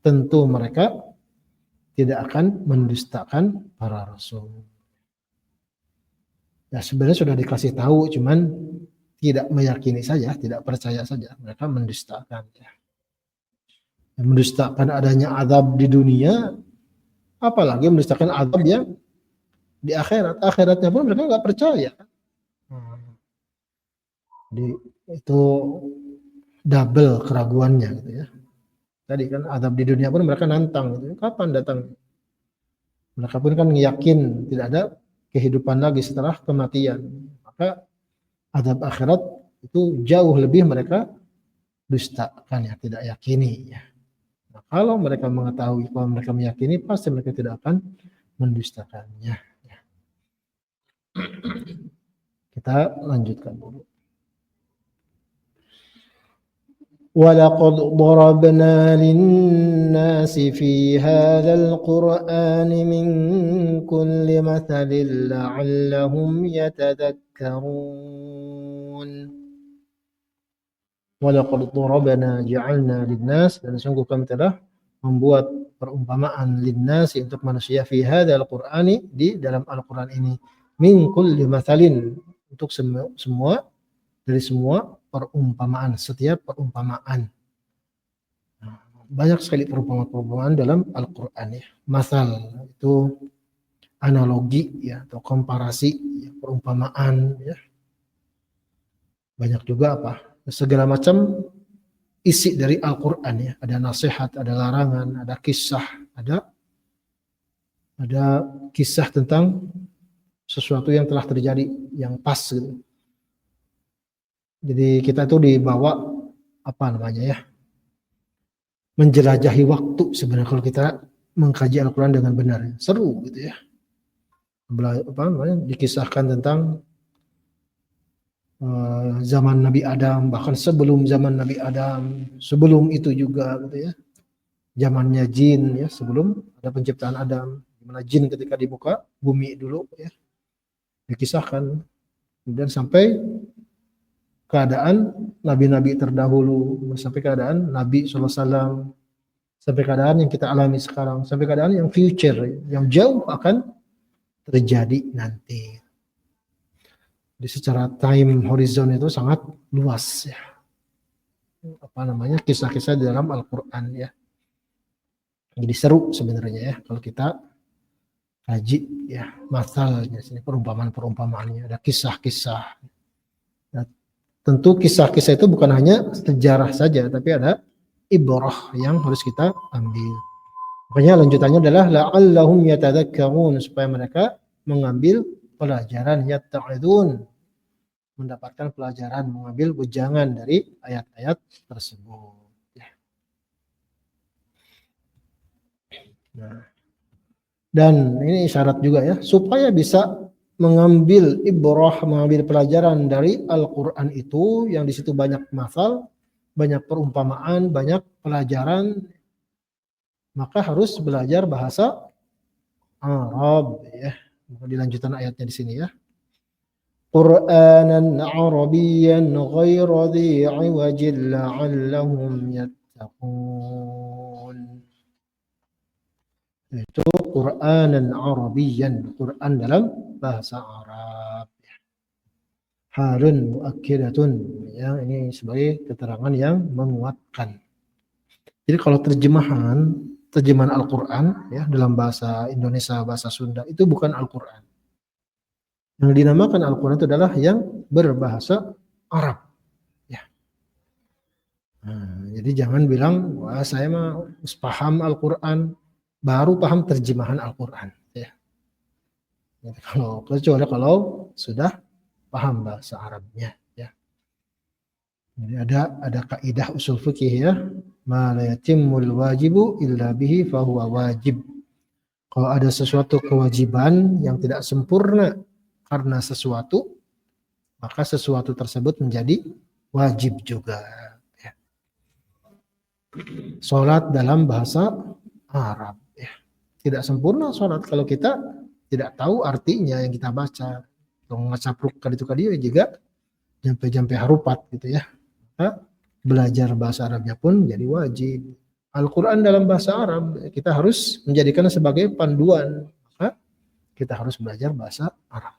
tentu mereka tidak akan mendustakan para rasul. Ya sebenarnya sudah dikasih tahu, cuman tidak meyakini saja, tidak percaya saja, mereka mendustakan. Mendustakan adanya azab di dunia, apalagi mendustakan azab yang di akhirat. Akhiratnya pun mereka nggak percaya. Jadi itu double keraguannya gitu ya. Tadi kan azab di dunia pun mereka nantang gitu. Kapan datang? Mereka pun kan yakin tidak ada kehidupan lagi setelah kematian. Maka azab akhirat itu jauh lebih mereka dustakan ya, tidak yakini ya. Nah, kalau mereka mengetahui, kalau mereka meyakini, pasti mereka tidak akan mendustakannya. Kita lanjutkan dulu. ولقد ضربنا للناس في هذا القرآن من كل مثل لعلهم يتذكرون Walaqad darabna ja'alna linnas, dan sungguh kami telah membuat perumpamaan linnas untuk manusia fi hadzal qur'ani, di dalam Al-Qur'an ini, min kulli mathalin, untuk semua dari semua perumpamaan, setiap perumpamaan. Banyak sekali perumpamaan-perumpamaan dalam Al-Qur'an ya. Masal itu analogi ya, atau komparasi ya, perumpamaan ya. Banyak juga apa? Segala macam isi dari Al-Quran ya. Ada nasihat, ada larangan, ada kisah, ada kisah tentang sesuatu yang telah terjadi yang pas gitu. Jadi kita itu dibawa apa namanya ya, menjelajahi waktu sebenarnya kalau kita mengkaji Al-Quran dengan benar. Seru gitu ya. Apa namanya, dikisahkan tentang zaman Nabi Adam, bahkan sebelum zaman Nabi Adam, sebelum itu juga gitu ya, zamannya jin ya, sebelum ada penciptaan Adam, gimana jin ketika di muka bumi dulu ya, dikisahkan, kemudian sampai keadaan nabi-nabi terdahulu, sampai keadaan Nabi SAW, sampai keadaan yang kita alami sekarang, sampai keadaan yang future, yang jauh akan terjadi nanti. Jadi secara time horizon itu sangat luas ya. Apa namanya, kisah-kisah di dalam Al-Quran ya. Jadi seru sebenarnya ya kalau kita kaji ya masalahnya, perumpamaan-perumpamaannya, ada kisah-kisah. Nah, tentu kisah-kisah itu bukan hanya sejarah saja, tapi ada ibrah yang harus kita ambil. Makanya lanjutannya adalah la'allahum yatadzakkarun, supaya mereka mengambil pelajaran, yatta'idun, mendapatkan pelajaran, mengambil wejangan dari ayat-ayat tersebut. Nah, dan ini isyarat juga ya, supaya bisa mengambil ibrah, mengambil pelajaran dari Al-Quran itu, yang di situ banyak masal, banyak perumpamaan, banyak pelajaran, maka harus belajar bahasa Arab ya. Di lanjutan ayatnya di sini ya. Qur'anan Arabiyyan ghayra dhi 'iwajin la'allahum yattaqun. Itu Qur'anan Arabiyyan, Quran dalam bahasa Arab. Halun muakkidatun, ya, ini sebagai keterangan yang menguatkan. Jadi kalau terjemahan Al-Quran ya dalam bahasa Indonesia, bahasa Sunda, itu bukan Al-Quran. Yang dinamakan Al-Quran itu adalah yang berbahasa Arab. Ya. Nah, jadi jangan bilang, wah saya mah paham Al-Quran, baru paham terjemahan Al-Quran. Ya. Jadi kecuali kalau sudah paham bahasa Arabnya. Ya. Jadi ada kaidah usul fikih ya, ma la yatimmul wajibu illa bihi fahuwa wajib. Kalau ada sesuatu kewajiban yang tidak sempurna karena sesuatu, maka sesuatu tersebut menjadi wajib juga. Ya. Salat dalam bahasa Arab. Ya. Tidak sempurna salat kalau kita tidak tahu artinya yang kita baca. Ngacapruk kali juga jampe-jampe harupat gitu ya. Maka belajar bahasa Arabnya pun jadi wajib. Al-Quran dalam bahasa Arab kita harus menjadikan sebagai panduan. Maka kita harus belajar bahasa Arab.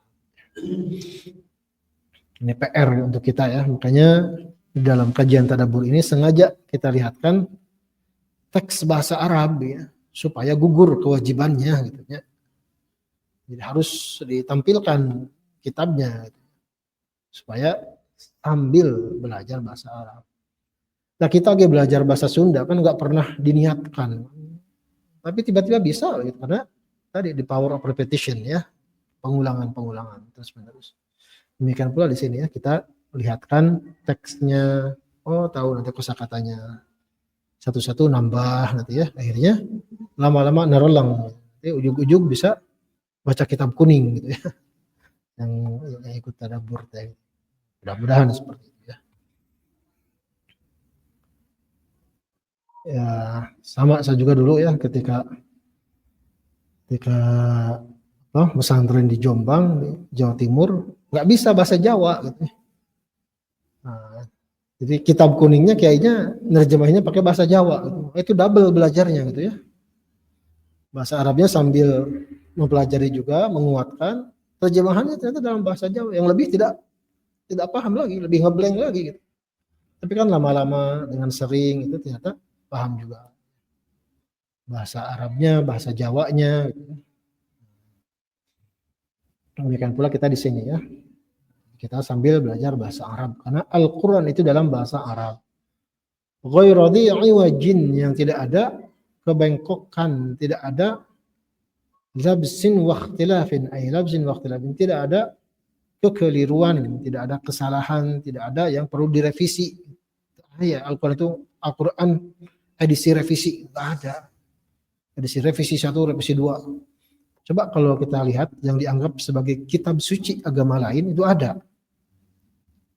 Ini PR untuk kita ya. Makanya dalam kajian tadabbur ini sengaja kita lihatkan teks bahasa Arab ya, supaya gugur kewajibannya gitu ya. Jadi harus ditampilkan kitabnya gitu, supaya ambil belajar bahasa Arab. Nah kita lagi belajar bahasa Sunda kan nggak pernah diniatkan, tapi tiba-tiba bisa gitu, karena tadi the power of repetition ya, pengulangan terus menerus. Demikian pula di sini ya, kita lihatkan teksnya, oh tahu nanti kosakatanya, satu-satu nambah nanti ya, akhirnya lama-lama narolang, nanti ujung-ujung bisa baca kitab kuning gitu ya, yang ikut tadabbur tadi. Mudah-mudahan seperti itu ya. Ya, sama saya juga dulu ya ketika pesantren di Jombang, di Jawa Timur, nggak bisa bahasa Jawa gitu. Nah, jadi kitab kuningnya kayaknya nerjemahinnya pakai bahasa Jawa gitu. Itu double belajarnya gitu ya. Bahasa Arabnya sambil mempelajari juga, menguatkan, terjemahannya ternyata dalam bahasa Jawa yang lebih tidak paham lagi, lebih ngeblank lagi gitu. Tapi kan lama-lama dengan sering itu ternyata paham juga bahasa Arabnya, bahasa Jawanya gitu. Demikian pula kita di sini ya. Kita sambil belajar bahasa Arab karena Al-Qur'an itu dalam bahasa Arab. Ghairu dhi'i wajin, yang tidak ada kebengkokan, tidak ada labsin wa ikhtilafin, labsin wa ikhtilafin, tidak ada kekeliruan, tidak ada kesalahan, tidak ada yang perlu direvisi. Ya, Al-Qur'an itu Al-Qur'an edisi revisi, enggak ada. Edisi revisi 1, revisi 2. Coba kalau kita lihat yang dianggap sebagai kitab suci agama lain itu ada.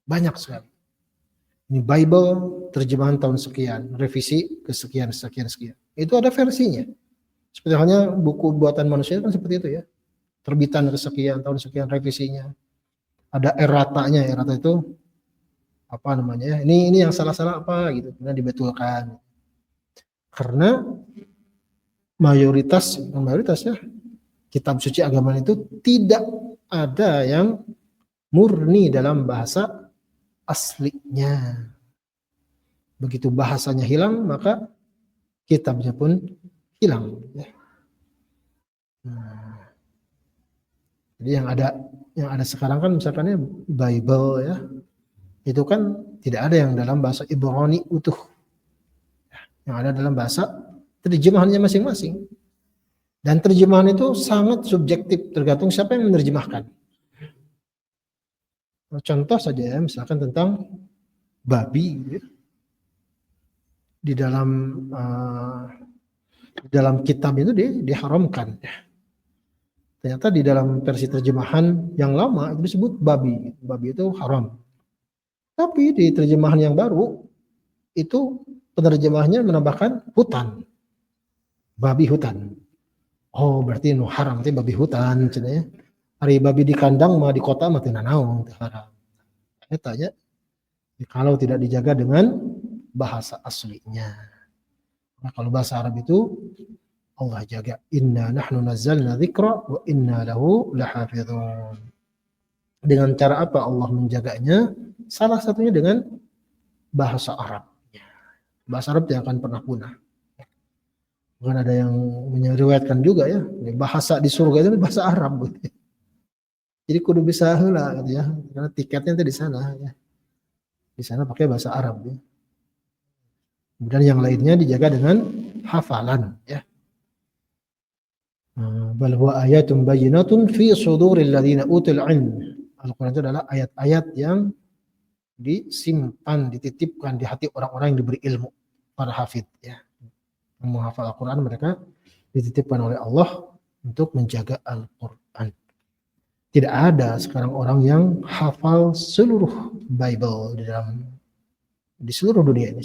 Banyak sekali. Ini Bible terjemahan tahun sekian, revisi ke sekian. Itu ada versinya. Seperti halnya buku buatan manusia kan seperti itu ya. Terbitan kesekian, tahun sekian revisinya. Ada erratanya, errata itu apa namanya ya? Ini yang salah-salah apa gitu, kemudian dibetulkan. Karena mayoritas ya kitab suci agama itu tidak ada yang murni dalam bahasa aslinya. Begitu bahasanya hilang, maka kitabnya pun hilang. Nah, jadi yang ada sekarang kan misalkan Bible ya, itu kan tidak ada yang dalam bahasa Ibrani utuh, yang ada dalam bahasa terjemahannya masing-masing. Dan terjemahan itu sangat subjektif, tergantung siapa yang menerjemahkan. Contoh saja ya, misalkan tentang babi gitu. Di dalam kitab itu diharamkan. Ternyata di dalam versi terjemahan yang lama itu disebut babi. Babi itu haram. Tapi di terjemahan yang baru itu penerjemahnya menambahkan hutan. Babi hutan. Oh, berarti haram itu babi hutan cenanya. Hari babi di kandang mah di kota mah teu nanaon, teu haram. Saya tanya, kalau tidak dijaga dengan bahasa aslinya. Nah, kalau bahasa Arab itu Allah jaga, inna nahnu nazzalna dzikra wa inna lahu lahafizun. Dengan cara apa Allah menjaganya? Salah satunya dengan bahasa Arab. Bahasa Arab tidak akan pernah punah. Bukan ada yang menyeriwayatkan juga ya, bahasa di surga itu bahasa Arab. Jadi kudu bisa heula gitu ya, karena tiketnya itu di sana ya. Di sana pakai bahasa Arab ya. Kemudian yang lainnya dijaga dengan hafalan ya. Bal huwa ayatun bayyinatun fi suduril ladzina utul ilm. Al-Qur'an itu adalah ayat-ayat yang disimpan, dititipkan di hati orang-orang yang diberi ilmu, para hafid ya. Yang menghafal Al-Qur'an mereka dititipkan oleh Allah untuk menjaga Al-Qur'an. Tidak ada sekarang orang yang hafal seluruh Bible di seluruh dunia ini,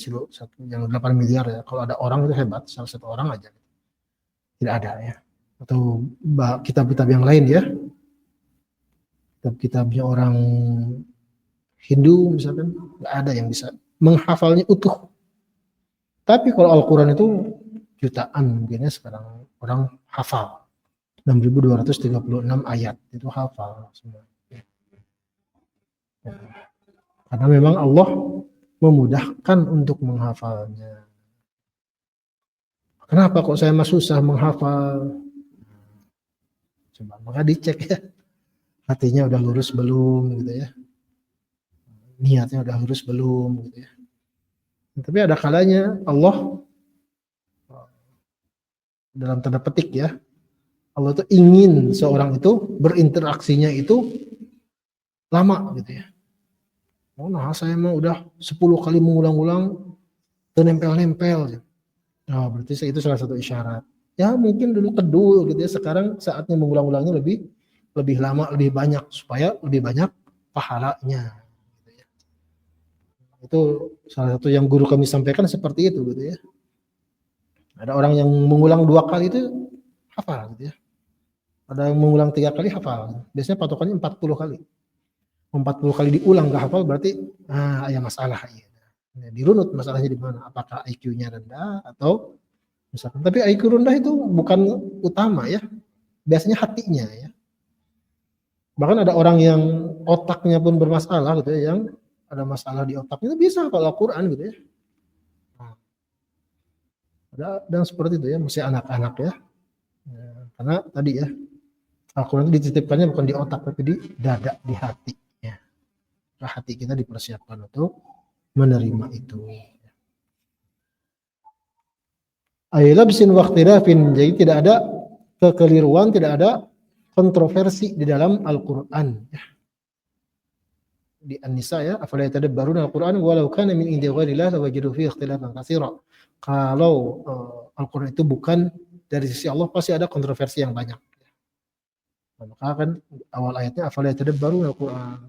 yang 8 miliar ya. Kalau ada orang itu hebat, salah satu orang aja. Tidak ada ya. Atau kitab-kitab yang lain ya. Kitab-kitabnya orang Hindu misalkan, nggak ada yang bisa menghafalnya utuh. Tapi kalau Al-Quran itu jutaan mungkin ya sekarang orang hafal. 6.236 ayat itu hafal semua. Karena memang Allah memudahkan untuk menghafalnya. Kenapa kok saya masih susah menghafal? Coba maka dicek ya. Hatinya udah lurus belum gitu ya. Niatnya udah lurus belum gitu ya. Tapi ada kalanya Allah dalam tanda petik ya, Allah itu ingin seorang itu berinteraksinya itu lama gitu ya. Oh nah saya mah udah 10 kali mengulang-ulang nempel-nempel. Nah berarti itu salah satu isyarat. Ya mungkin dulu kedul gitu ya, sekarang saatnya mengulang-ulangnya lebih lama, lebih banyak supaya lebih banyak pahalanya. Gitu ya. Itu salah satu yang guru kami sampaikan seperti itu gitu ya. Ada orang yang mengulang 2 kali itu hafal gitu ya. Ada yang mengulang 3 kali hafal. Biasanya patokannya 40 kali. 40 kali diulang nggak hafal berarti ada masalah ya. Nah, dirunut masalahnya di mana? Apakah IQ-nya rendah atau misalkan. Tapi IQ rendah itu bukan utama ya. Biasanya hatinya ya. Bahkan ada orang yang otaknya pun bermasalah gitu ya, yang ada masalah di otaknya itu bisa hafal Al-Qur'an gitu ya. Dan seperti itu ya, masih anak-anak ya. Karena tadi ya, Al-Quran itu dititipkannya bukan di otak, tapi di dada, di hati. Ya. Hati kita dipersiapkan untuk menerima itu. Ailabsin waqtirafin, jadi tidak ada kekeliruan, tidak ada kontroversi di dalam Al-Quran. Ya. Di An-Nisa ya, afala yatadabbaruna Al-Quran walau kana min indi ghairillah lawajadu fihi ikhtilafan katsira. Kalau Al-Quran itu bukan dari sisi Allah, pasti ada kontroversi yang banyak. Maka kan awal ayatnya afala yatadabbaruna Al-Quran.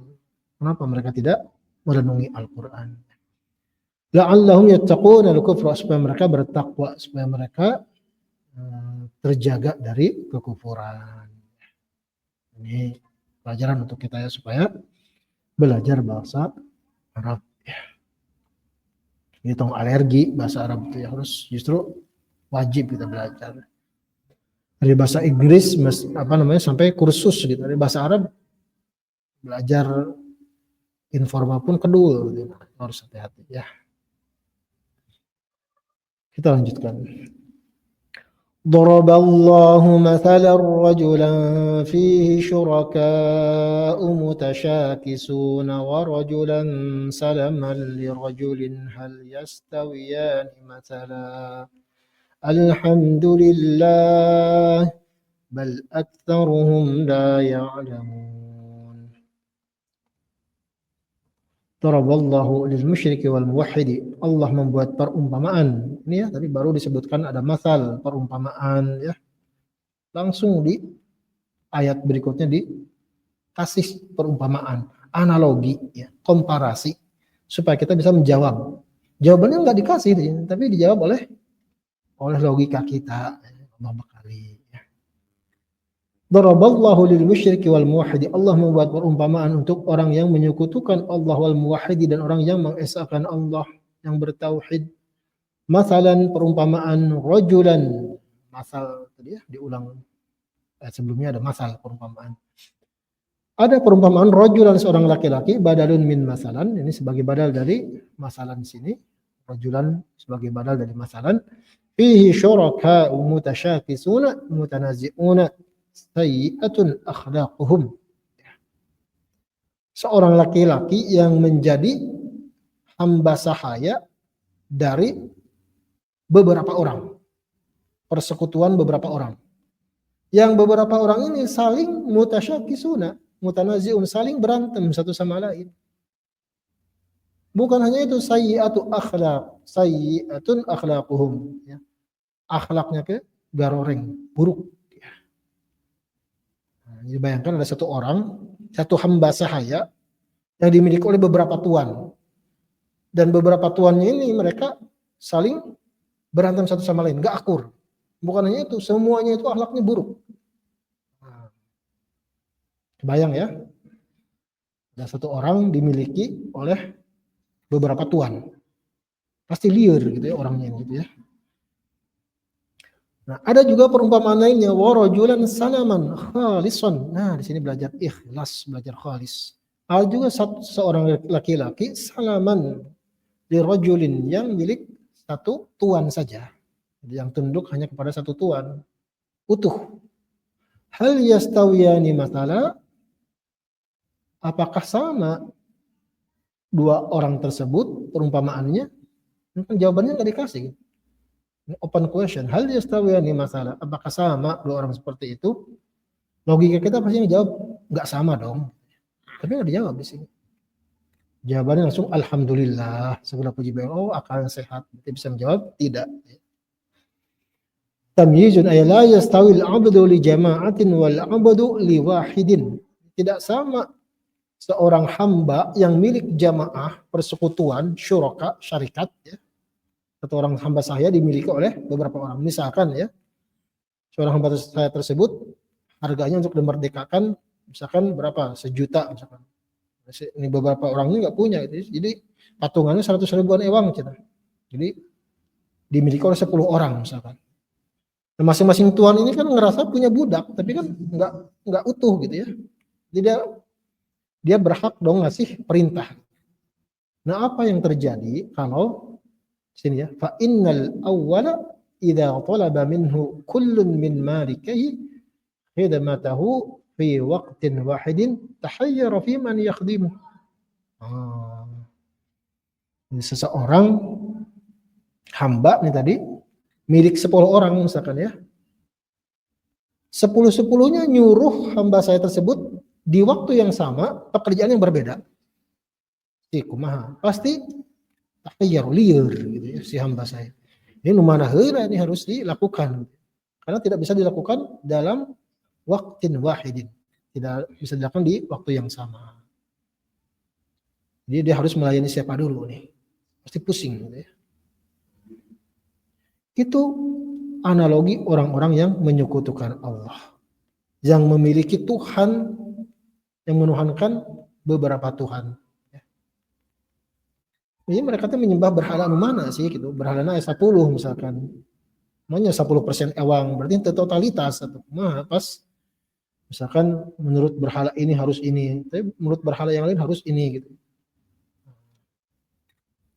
Kenapa mereka tidak merenungi Al-Quran? La'allahum yattaquna al-kufra, supaya mereka bertakwa, supaya mereka terjaga dari kekufuran. Ini pelajaran untuk kita ya, supaya belajar bahasa Arab. Hitung alergi bahasa Arab itu ya harus justru wajib kita belajar. Dari bahasa Inggris sampai kursus gitu. Dari bahasa Arab belajar informal pun kedul gitu. Harus hati-hati ya. Kita lanjutkan. Daraballahu mathalan rajulan fihi syuraka'u mutasyakisuna wa rajulan salaman li rajulin hal yastawiyani mathala. Alhamdulillah bal aktsaruhum la ya'lamun. Daraballahu lil musyriki wal muwahhidi. Allah membuat perumpamaan. Ini ya, tadi baru disebutkan ada masal, perumpamaan ya. Langsung di ayat berikutnya dikasih perumpamaan, analogi ya, komparasi supaya kita bisa menjawab. Jawabannya enggak dikasih, tapi dijawab oleh logika kita. Kali ya. Daraballahu lil musyriki wal muwahhidi. Allah membuat perumpamaan untuk orang yang menyekutukan Allah wal muwahhidi, dan orang yang mengesahkan Allah, yang bertauhid. Masalan, perumpamaan rajulan. Masal tadi ya, diulang. Sebelumnya ada masal, perumpamaan. Ada perumpamaan rajulan, seorang laki-laki, badalun min masalan. Ini sebagai badal dari masalan sini. Rajulan sebagai badal dari masalan. Fihi syuraka'u mutasyakisuna mutanazi'una sayyi'atun akhlaquhum. Seorang laki-laki yang menjadi hamba sahaya dari beberapa orang, persekutuan beberapa orang, yang beberapa orang ini saling mutasyakisuna, mutanazi'un, saling berantem satu sama lain. Bukan hanya itu, sayyi'atu akhlaq, sayyi'atun akhlaquhum ya. Akhlaknya garoreng, buruk. Jadi bayangkan ada satu orang, satu hamba sahaya yang dimiliki oleh beberapa tuan. Dan beberapa tuannya ini mereka saling berantem satu sama lain, gak akur. Bukan hanya itu, semuanya itu akhlaknya buruk. Bayang ya, ada satu orang dimiliki oleh beberapa tuan. Pasti liar gitu ya orangnya gitu ya. Nah, ada juga perumpamaan lainnya, warajulan salaman khalisan. Nah, di sini belajar ikhlas, belajar khalis. Ada juga seorang laki-laki salaman lirajulin, yang milik satu tuan saja. Yang tunduk hanya kepada satu tuan. Utuh. Hal yastawiyani matala? Apakah sama dua orang tersebut perumpamaannya? Jawabannya nggak dikasih. Open question. Hal yastawiyani masalah. Apakah sama dua orang seperti itu? Logika kita pasti menjawab nggak sama dong. Tapi nggak dijawab di sini. Jawabannya langsung alhamdulillah. Segala puji bagi Allah, akal yang sehat. Kita bisa menjawab tidak. Tamyizun ay la yastawil 'abdu li jama'atin wal 'abdu li wahidin. Tidak sama seorang hamba yang milik jamaah, persekutuan, syuraka, syarikat ya, Satu orang hamba saya dimiliki oleh beberapa orang. Misalkan ya, seorang hamba saya tersebut harganya untuk dimerdekakan misalkan berapa? 1 juta misalkan. Ini beberapa orang ini nggak punya, jadi patungannya 100 ribuan ewang cina. Jadi dimiliki oleh 10 orang misalkan. Nah, masing-masing tuan ini kan ngerasa punya budak, tapi kan nggak utuh gitu ya. Jadi dia berhak dong ngasih perintah. Nah, apa yang terjadi kalau sini ya, fa innal awwala idza talaba minhu kullun min malikihi khidmatahu fi waqtin wahidin tahayyara fi man yakhdimu. Seseorang hamba nih tadi milik 10 orang misalkan ya. 10-10-nya nyuruh hamba saya tersebut di waktu yang sama pekerjaan yang berbeda. Kumaha pasti tahayyar liur gitu ya si hamba saya. Ini numana heula ini harus dilakukan. Karena tidak bisa dilakukan dalam waqtin wahidin. Tidak bisa dilakukan di waktu yang sama. Jadi dia harus melayani siapa dulu nih. Pasti pusing gitu ya. Itu analogi orang-orang yang menyekutukan Allah. Yang memiliki Tuhan yang menuhankan beberapa Tuhan. Jadi mereka tuh menyembah berhala mana sih gitu. Berhalana 10 misalkan. Namanya 10% ewang. Berarti itu totalitas. Nah, pas misalkan menurut berhala ini harus ini. Tapi menurut berhala yang lain harus ini gitu.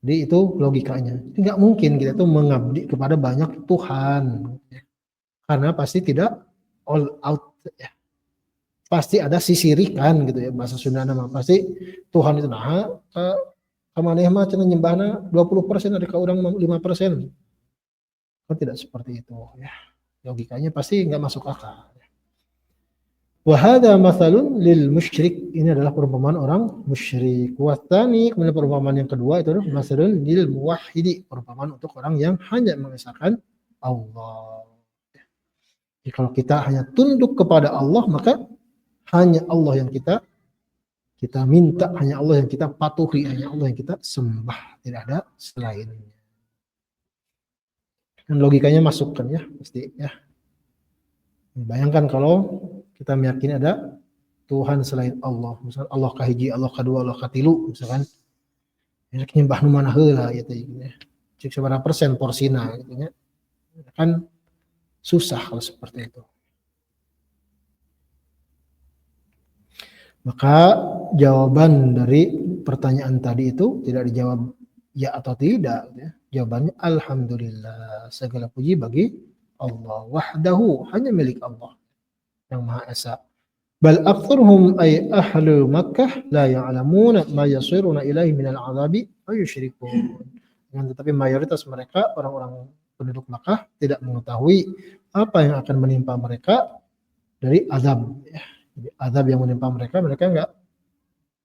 Jadi itu logikanya. Tidak mungkin kita tuh mengabdi kepada banyak Tuhan. Karena pasti tidak all out ya. Pasti ada sisirikan gitu ya. Bahasa Sunda nama. Pasti Tuhan itu nah kamaneh mah cenah nyembahna 20% ada ka urang 5%. Kan tidak seperti itu ya. Logikanya pasti enggak masuk akal. Wa hadza mathalun lil musyrik. Ini adalah perumpamaan orang musyrik. Wa tsani, kemudian perumpamaan yang kedua itu adalah mathalun lil muwahhidi, perumpamaan untuk orang yang hanya mengesahkan Allah. Jadi kalau kita hanya tunduk kepada Allah, maka hanya Allah yang kita minta, hanya Allah yang kita patuhi, hanya Allah yang kita sembah, tidak ada selainnya. Dan logikanya masukkan ya, pasti ya. Bayangkan kalau kita meyakini ada Tuhan selain Allah, misalnya Allah kahiji, Allah kadua, Allah katilu, misalkan. Ya nyembah nu mana heula ya teh ya. Cek seberapa persen porsina gitu ya. Kan susah kalau seperti itu. Maka jawaban dari pertanyaan tadi itu tidak dijawab ya atau tidak. Ya. Jawabannya alhamdulillah. Segala puji bagi Allah. Wahdahu, hanya milik Allah yang Maha Esa. Bal aktsaruhum ay ahlu Makkah la ya'lamuna ma yasiruna ilaihi minal azabi wa yusyrikun. Tetapi mayoritas mereka orang-orang penduduk Makkah tidak mengetahui apa yang akan menimpa mereka dari azab. Ya. Jadi azab yang menimpa mereka enggak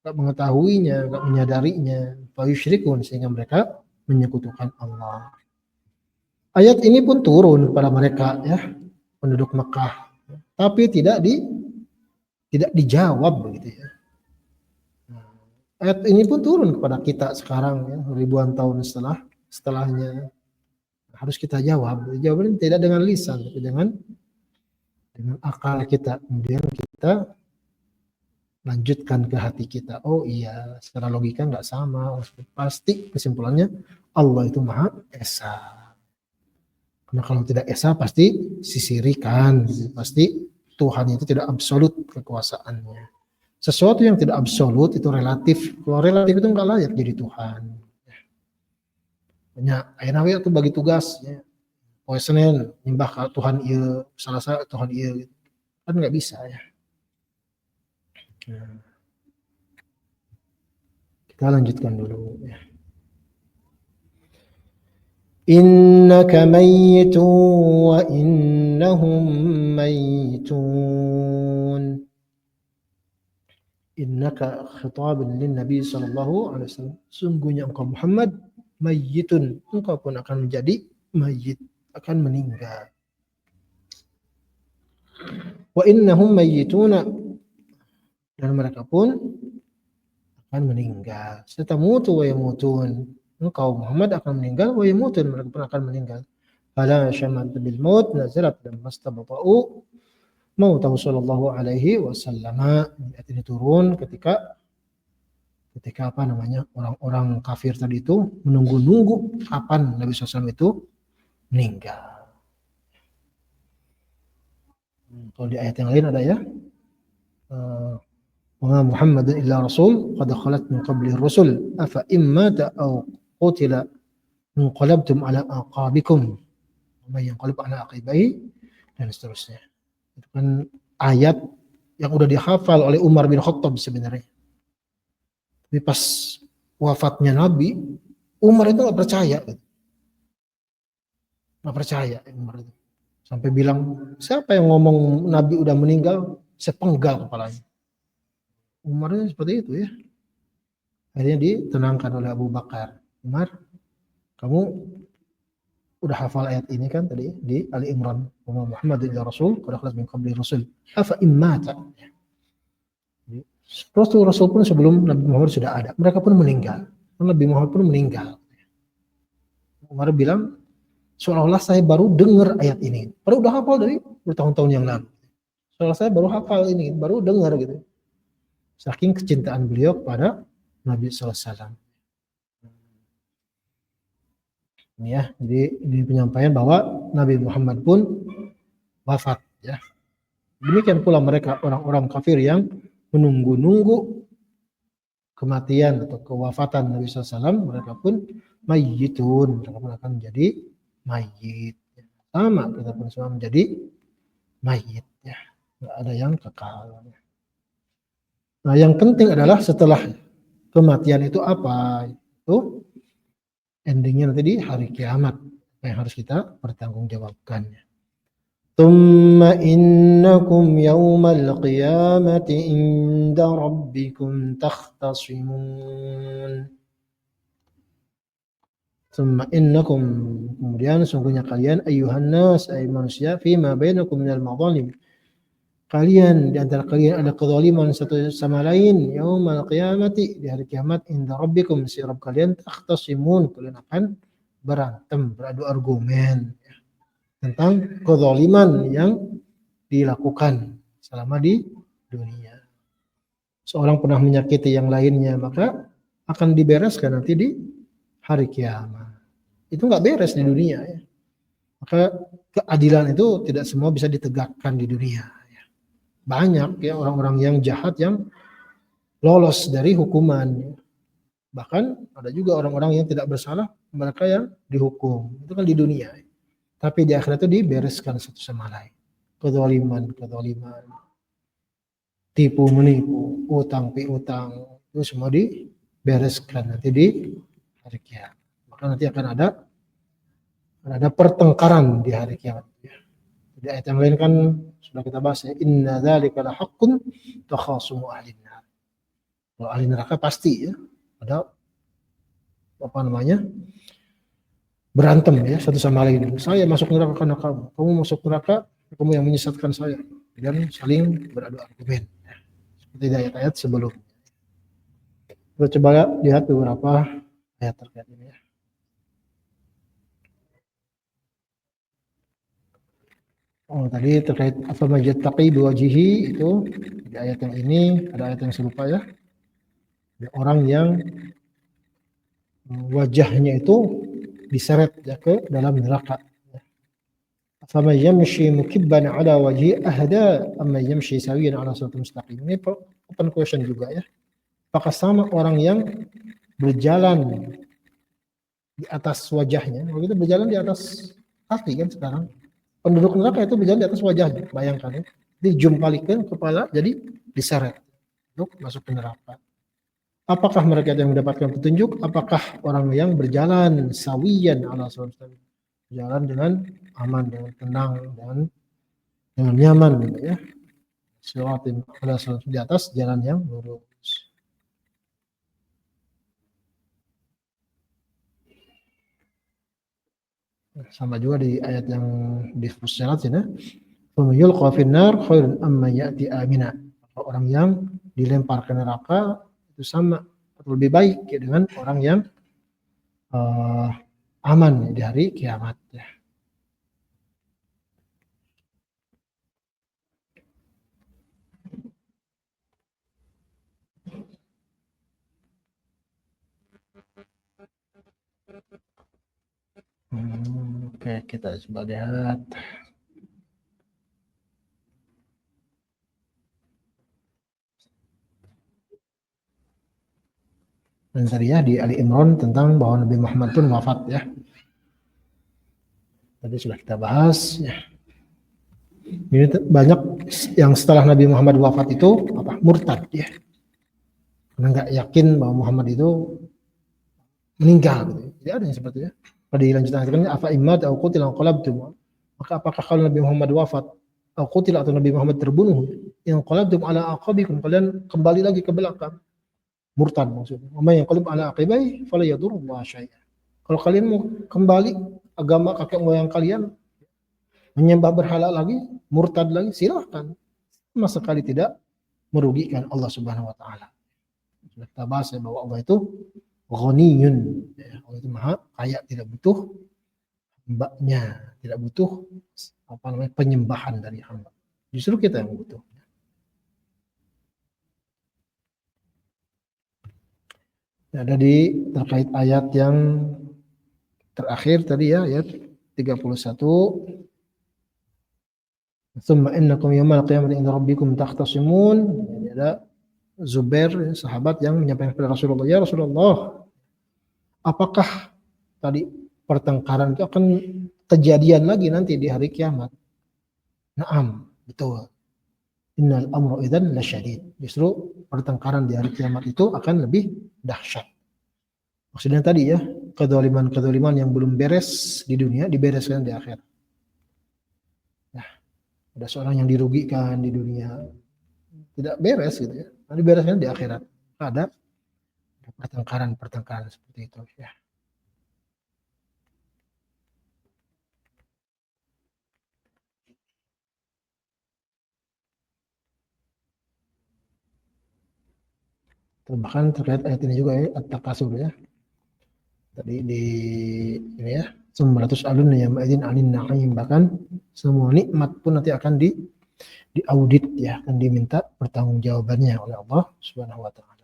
mengetahuinya, enggak menyadarinya. Fa yusyrikun, sehingga mereka menyekutukan Allah. Ayat ini pun turun pada mereka ya, penduduk Makkah. Tapi tidak dijawab begitu ya. Ayat ini pun turun kepada kita sekarang ya, ribuan tahun setelahnya. Harus kita jawab. Jawabannya tidak dengan lisan, tapi dengan akal kita. Kemudian kita lanjutkan ke hati kita. Oh iya, secara logika nggak sama. Pasti kesimpulannya Allah itu Maha Esa. Karena kalau tidak Esa pasti sisirikan. Pasti Tuhan itu tidak absolut kekuasaannya. Sesuatu yang tidak absolut itu relatif. Kalau relatif itu nggak layak jadi Tuhan. Banyak ayeuna we tuh bagi tugas ya. Poe Senin nyembah ka Tuhan ieu, Salasa Tuhan ieu gitu. Kan nggak bisa ya. Nah, kita lanjutkan dulu ya. Innaka mayyitun wa innahum mayyitun. Innaka khitabun lin Nabi sallallahu alaihi wasallam. Sungguhnya engkau Muhammad mayyitun, engkau pun akan menjadi mayyit, akan meninggal. Wa innahum mayyituna, dan mereka pun akan meninggal. Satamutu wa yamutun, engkau Muhammad akan meninggal, wa yamutun, mereka pun akan meninggal. Fala syamat bil maut nazalat dan mastabta'u mautahu sallallahu alaihi wasallam. Ayat ini turun ketika apa namanya, orang-orang kafir tadi itu menunggu-nunggu kapan Nabi SAW itu meninggal. Kalau di ayat yang lain ada ya, wa Muhammadun illa rasul qad khalat min qabli rusul afa imma aw qutila munqalabtum ala aqabikum wa may yanqalib ala aqibai, dan seterusnya. Itu kan ayat yang udah dihafal oleh Umar bin Khattab sebenarnya. Tapi pas wafatnya Nabi, Umar itu nggak percaya. Nggak percaya Umar itu. Sampai bilang, siapa yang ngomong Nabi udah meninggal, sepenggal kepalanya. Umar itu seperti itu ya. Akhirnya ditenangkan oleh Abu Bakar. Umar, kamu udah hafal ayat ini kan tadi di Ali Imran. Muhammadun ya Rasul, qad khalat min qabli rusul. Afa immata. Rasul pun sebelum Nabi Muhammad sudah ada. Mereka pun meninggal. Nabi Muhammad pun meninggal. Umar bilang, seolah-olah saya baru dengar ayat ini. Baru udah hafal dari bertahun-tahun yang lalu. Seolah saya baru hafal ini, baru dengar gitu. Saking kecintaan beliau kepada Nabi SAW. Ini ya, jadi ini penyampaian bahwa Nabi Muhammad pun wafat. Ya. Demikian pula mereka orang-orang kafir yang menunggu-nunggu kematian atau kewafatan Nabi SAW, mereka pun mayyitun, mereka pun akan menjadi mayit. Sama, kita pun semua menjadi mayit. Ya. Nggak ada yang kekal. Nah, yang penting adalah setelah kematian itu apa? Itu endingnya nanti di hari kiamat yang harus kita pertanggungjawabkannya. ثم إنكم يوم القيامة عند ربكم تختصمون. ثم إنكم, kemudian sungguhnya kalian ayyuhan nas, ay manusia, fima bainakum minal madzalim, kalian di antara kalian ada kezaliman satu sama lain, yaumal qiyamati, di hari kiamat, inda rabbikum, si Rabb kalian, takhtasimun, kalian akan berantem, beradu argumen tentang kezaliman yang dilakukan selama di dunia. Seorang pernah menyakiti yang lainnya, maka akan dibereskan nanti di hari kiamat. Itu nggak beres di dunia ya. Maka keadilan itu tidak semua bisa ditegakkan di dunia. Banyak ya orang-orang yang jahat yang lolos dari hukuman. Bahkan ada juga orang-orang yang tidak bersalah, mereka yang dihukum. Itu kan di dunia. Tapi di akhirat itu dibereskan satu sama lain. Kezaliman, tipu menipu, utang piutang, itu semua dibereskan nanti di hari kiamat. Maka nanti akan ada pertengkaran di hari kiamat. Di ayat yang lain kan sudah kita bahas ya, inna dzalika la haqqun takhasumu ahlin nar. Kalau ahli neraka pasti ya ada berantem ya satu sama lain. Saya masuk neraka karena kamu masuk neraka, kamu yang menyesatkan saya. Dan saling beradu argumen. Ya. Seperti di ayat-ayat sebelumnya. Kita coba lihat beberapa ayat terkait ini ya. Oh, tadi terkait apa majattaqi biwajhihi, itu di ayat yang ini ada ayat yang serupa ya. Ada orang yang wajahnya itu diseret ya ke dalam neraka. Fama yamshi mukibban ala wajhi ahda amma yamshi sawiyan ala siratal mustaqim. Ini open question juga ya. Apakah sama orang yang berjalan di atas wajahnya, begitu berjalan di atas kaki kan sekarang. Penduduk neraka itu berjalan di atas wajahnya, bayangkan ya. Dijumpalikan kepala jadi diseret untuk masuk ke neraka. Apakah mereka yang mendapatkan petunjuk? Apakah orang yang berjalan sawiyan ala siratal, berjalan dengan aman, dengan tenang, dan dengan nyaman gitu ya. Siratal ala siratal, di atas jalan yang lurus. Sama juga di ayat yang di Fussilat ini, "Yulqa finnar khairun amma ya'ti amina." Orang yang dilempar ke neraka itu sama atau lebih baik ya, dengan orang yang aman di hari kiamat ya. Oke, kita coba lihat. Dan tadi ya di Ali Imran tentang bahwa Nabi Muhammad pun wafat ya. Tadi sudah kita bahas ya. Ini banyak yang setelah Nabi Muhammad wafat itu murtad ya. Karena nggak yakin bahwa Muhammad itu meninggal gitu. Jadi ada yang seperti itu ya. Pada dilanjutkan katanya afa immat au qutila qalabtum. Maka apakah kalau Nabi Muhammad wafat au qutila atau Nabi Muhammad terbunuh, yang qalabtum ala aqabikum, kalian kembali lagi ke belakang. Murtad maksudnya. Wa may yanqalib ala aqibai fala yadurullah syai'an. Kalau kalian mau kembali agama kakek moyang kalian, menyembah berhala lagi, murtad lagi, silahkan. Sama sekali tidak merugikan Allah Subhanahu wa taala. Sudah kita bahas ya bahwa Allah itu ghaniyun. Ya, Allah itu maha kaya, tidak butuh hambanya, tidak butuh penyembahan dari hamba. Justru kita yang butuh. Ada di terkait ayat yang terakhir tadi ya, ayat 31. Tsumma innakum yawmal qiyamati inda rabbikum takhtasimun. Ada Zubair, sahabat yang menyampaikan kepada Rasulullah, ya Rasulullah, apakah tadi pertengkaran itu akan kejadian lagi nanti di hari kiamat? Naam, betul. Innal amru idzan lasyadid. Justru pertengkaran di hari kiamat itu akan lebih dahsyat. Maksudnya tadi ya, kedzaliman yang belum beres di dunia dibereskan di akhirat. Nah, ada seorang yang dirugikan di dunia tidak beres gitu ya. Nanti bereskan di akhirat. Ada pertengkaran seperti itu ya. Bahkan terkait ayat ini juga ya, At-Takasur ya. Tadi di ini ya, 900 alun ya ma'idin anin na'im, bahkan semua nikmat pun nanti akan diaudit ya, akan diminta pertanggungjawabannya oleh Allah Subhanahu wa taala.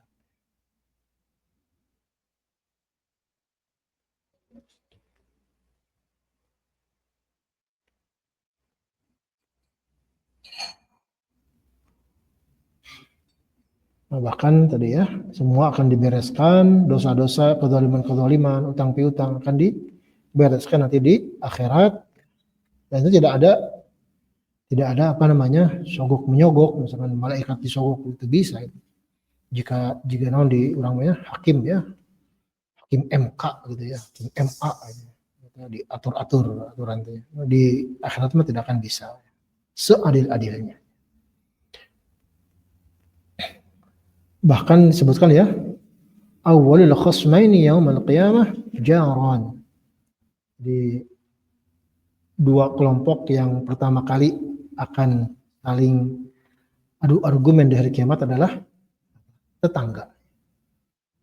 Nah, bahkan tadi ya, semua akan dibereskan, dosa-dosa, kezaliman, utang piutang akan dibereskan nanti di akhirat. Dan itu tidak ada sogok menyogok, misalkan malaikat disogok itu bisa. Jika naon di orangnya hakim ya, hakim MK gitu ya, hakim MA gitu. Diatur aturan itu. Di akhirat mah tidak akan bisa. Seadil-adilnya. Bahkan disebutkan ya, awwalul khasmaini yaumal qiyamah jaran. Di dua kelompok yang pertama kali akan saling adu argumen di hari kiamat adalah tetangga.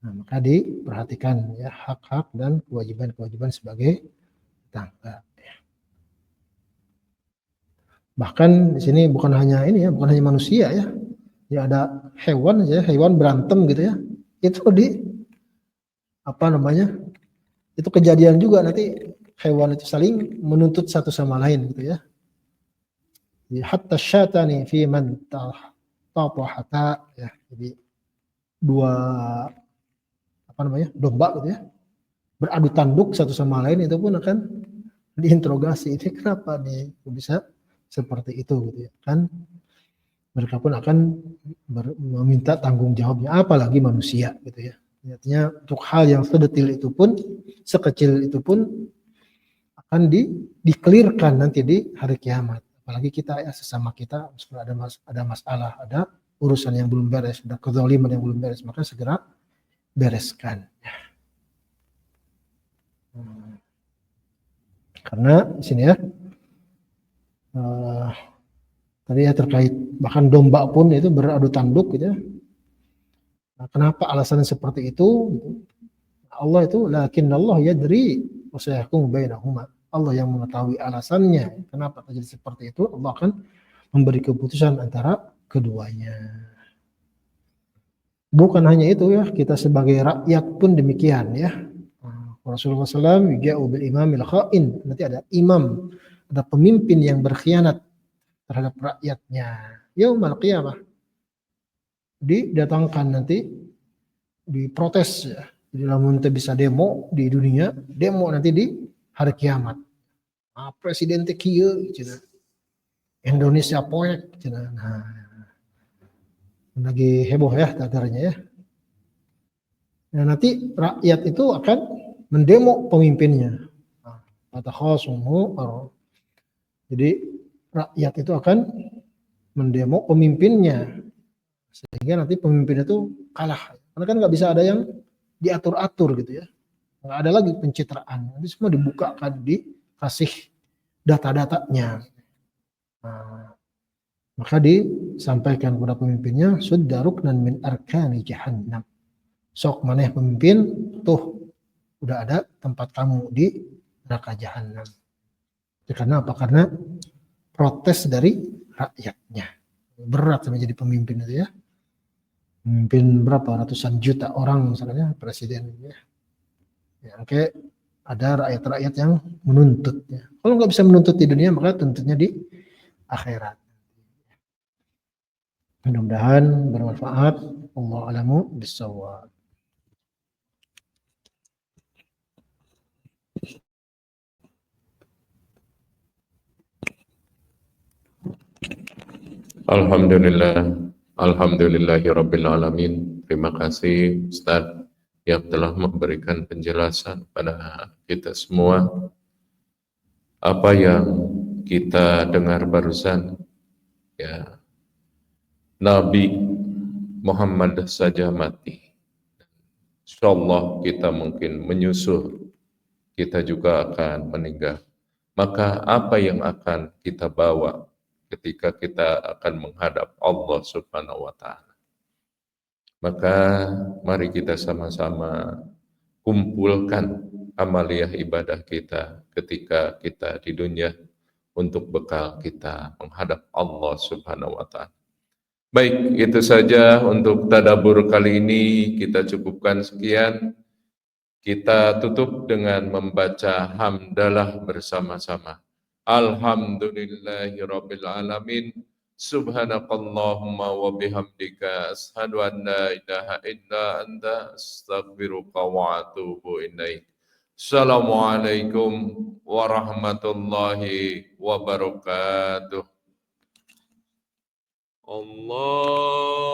Nah, maka diperhatikan ya hak-hak dan kewajiban sebagai tetangga. Bahkan di sini bukan hanya manusia ya. Ya ada hewan berantem gitu ya. Itu itu kejadian juga nanti hewan itu saling menuntut satu sama lain gitu ya. Hatta syatani fi man tatahata ya. Jadi dua domba gitu ya. Beradu tanduk satu sama lain, itu pun akan diinterogasi. Ini kenapa nih bisa seperti itu gitu ya. Kan mereka pun akan meminta tanggung jawabnya, apalagi manusia gitu ya. Artinya untuk hal yang sedetil itu pun, sekecil itu pun akan dikelirkan nanti di hari kiamat. Apalagi kita ya, sesama kita, ada masalah, ada urusan yang belum beres, ada kezaliman yang belum beres, maka segera bereskan. Karena di sini ya, tadi ya terkait bahkan domba pun itu beradu tanduk gitu ya. Nah, kenapa alasannya seperti itu? Allah itu lakinnallah yadri wa sayahkum bainahuma. Allah yang mengetahui alasannya kenapa terjadi seperti itu. Allah akan memberi keputusan antara keduanya. Bukan hanya itu ya, kita sebagai rakyat pun demikian ya. Rasulullah SAW yuja'u bil imamil kha'in. Nanti ada imam, ada pemimpin yang berkhianat terhadap rakyatnya. Yaumul qiyamah. Didatangkan nanti, diprotes ya. Jadi lamun teu bisa demo di dunia, demo nanti di hari kiamat. Presiden teh kieu cenah. Indonesia poek cenah. Nah, lagi heboh ya tagarnya ya. Nah, nanti rakyat itu akan mendemo pemimpinnya. Kata khasumu. Jadi rakyat itu akan mendemo pemimpinnya. Sehingga nanti pemimpin itu kalah. Karena kan nggak bisa ada yang diatur-atur gitu ya. Nggak ada lagi pencitraan. Nanti semua dibukakan, dikasih data-datanya. Nah, maka disampaikan kepada pemimpinnya, sudda ruknan min arkani jahannam. Sok maneh pemimpin, tuh udah ada tempat kamu di neraka jahanam. Karena apa? Karena protes dari rakyatnya. Berat sama jadi pemimpin itu ya. Pemimpin berapa ratusan juta orang misalnya presiden ya. Ya, oke, ada rakyat-rakyat yang menuntut ya. Kalau nggak bisa menuntut di dunia maka tuntutnya di akhirat. Mudah-mudahan bermanfaat. Wallahu a'lamu bissawab. Alhamdulillah, alhamdulillahirabbil alamin. Terima kasih Ustaz yang telah memberikan penjelasan pada kita semua. Apa yang kita dengar barusan, ya, Nabi Muhammad saja mati. Insyaallah kita mungkin menyusul, kita juga akan meninggal. Maka apa yang akan kita bawa ketika kita akan menghadap Allah Subhanahu wa Ta'ala? Maka mari kita sama-sama kumpulkan amaliyah ibadah kita ketika kita di dunia untuk bekal kita menghadap Allah Subhanahu wa Ta'ala. Baik, itu saja untuk tadabbur kali ini. Kita cukupkan sekian. Kita tutup dengan membaca hamdalah bersama-sama. Alhamdulillahirabbil alamin. Subhanakallahumma wa bihamdika asyhadu an la ilaha illa anta astaghfiruka wa atubu ilaik. Assalamualaikum warahmatullahi wabarakatuh. Allah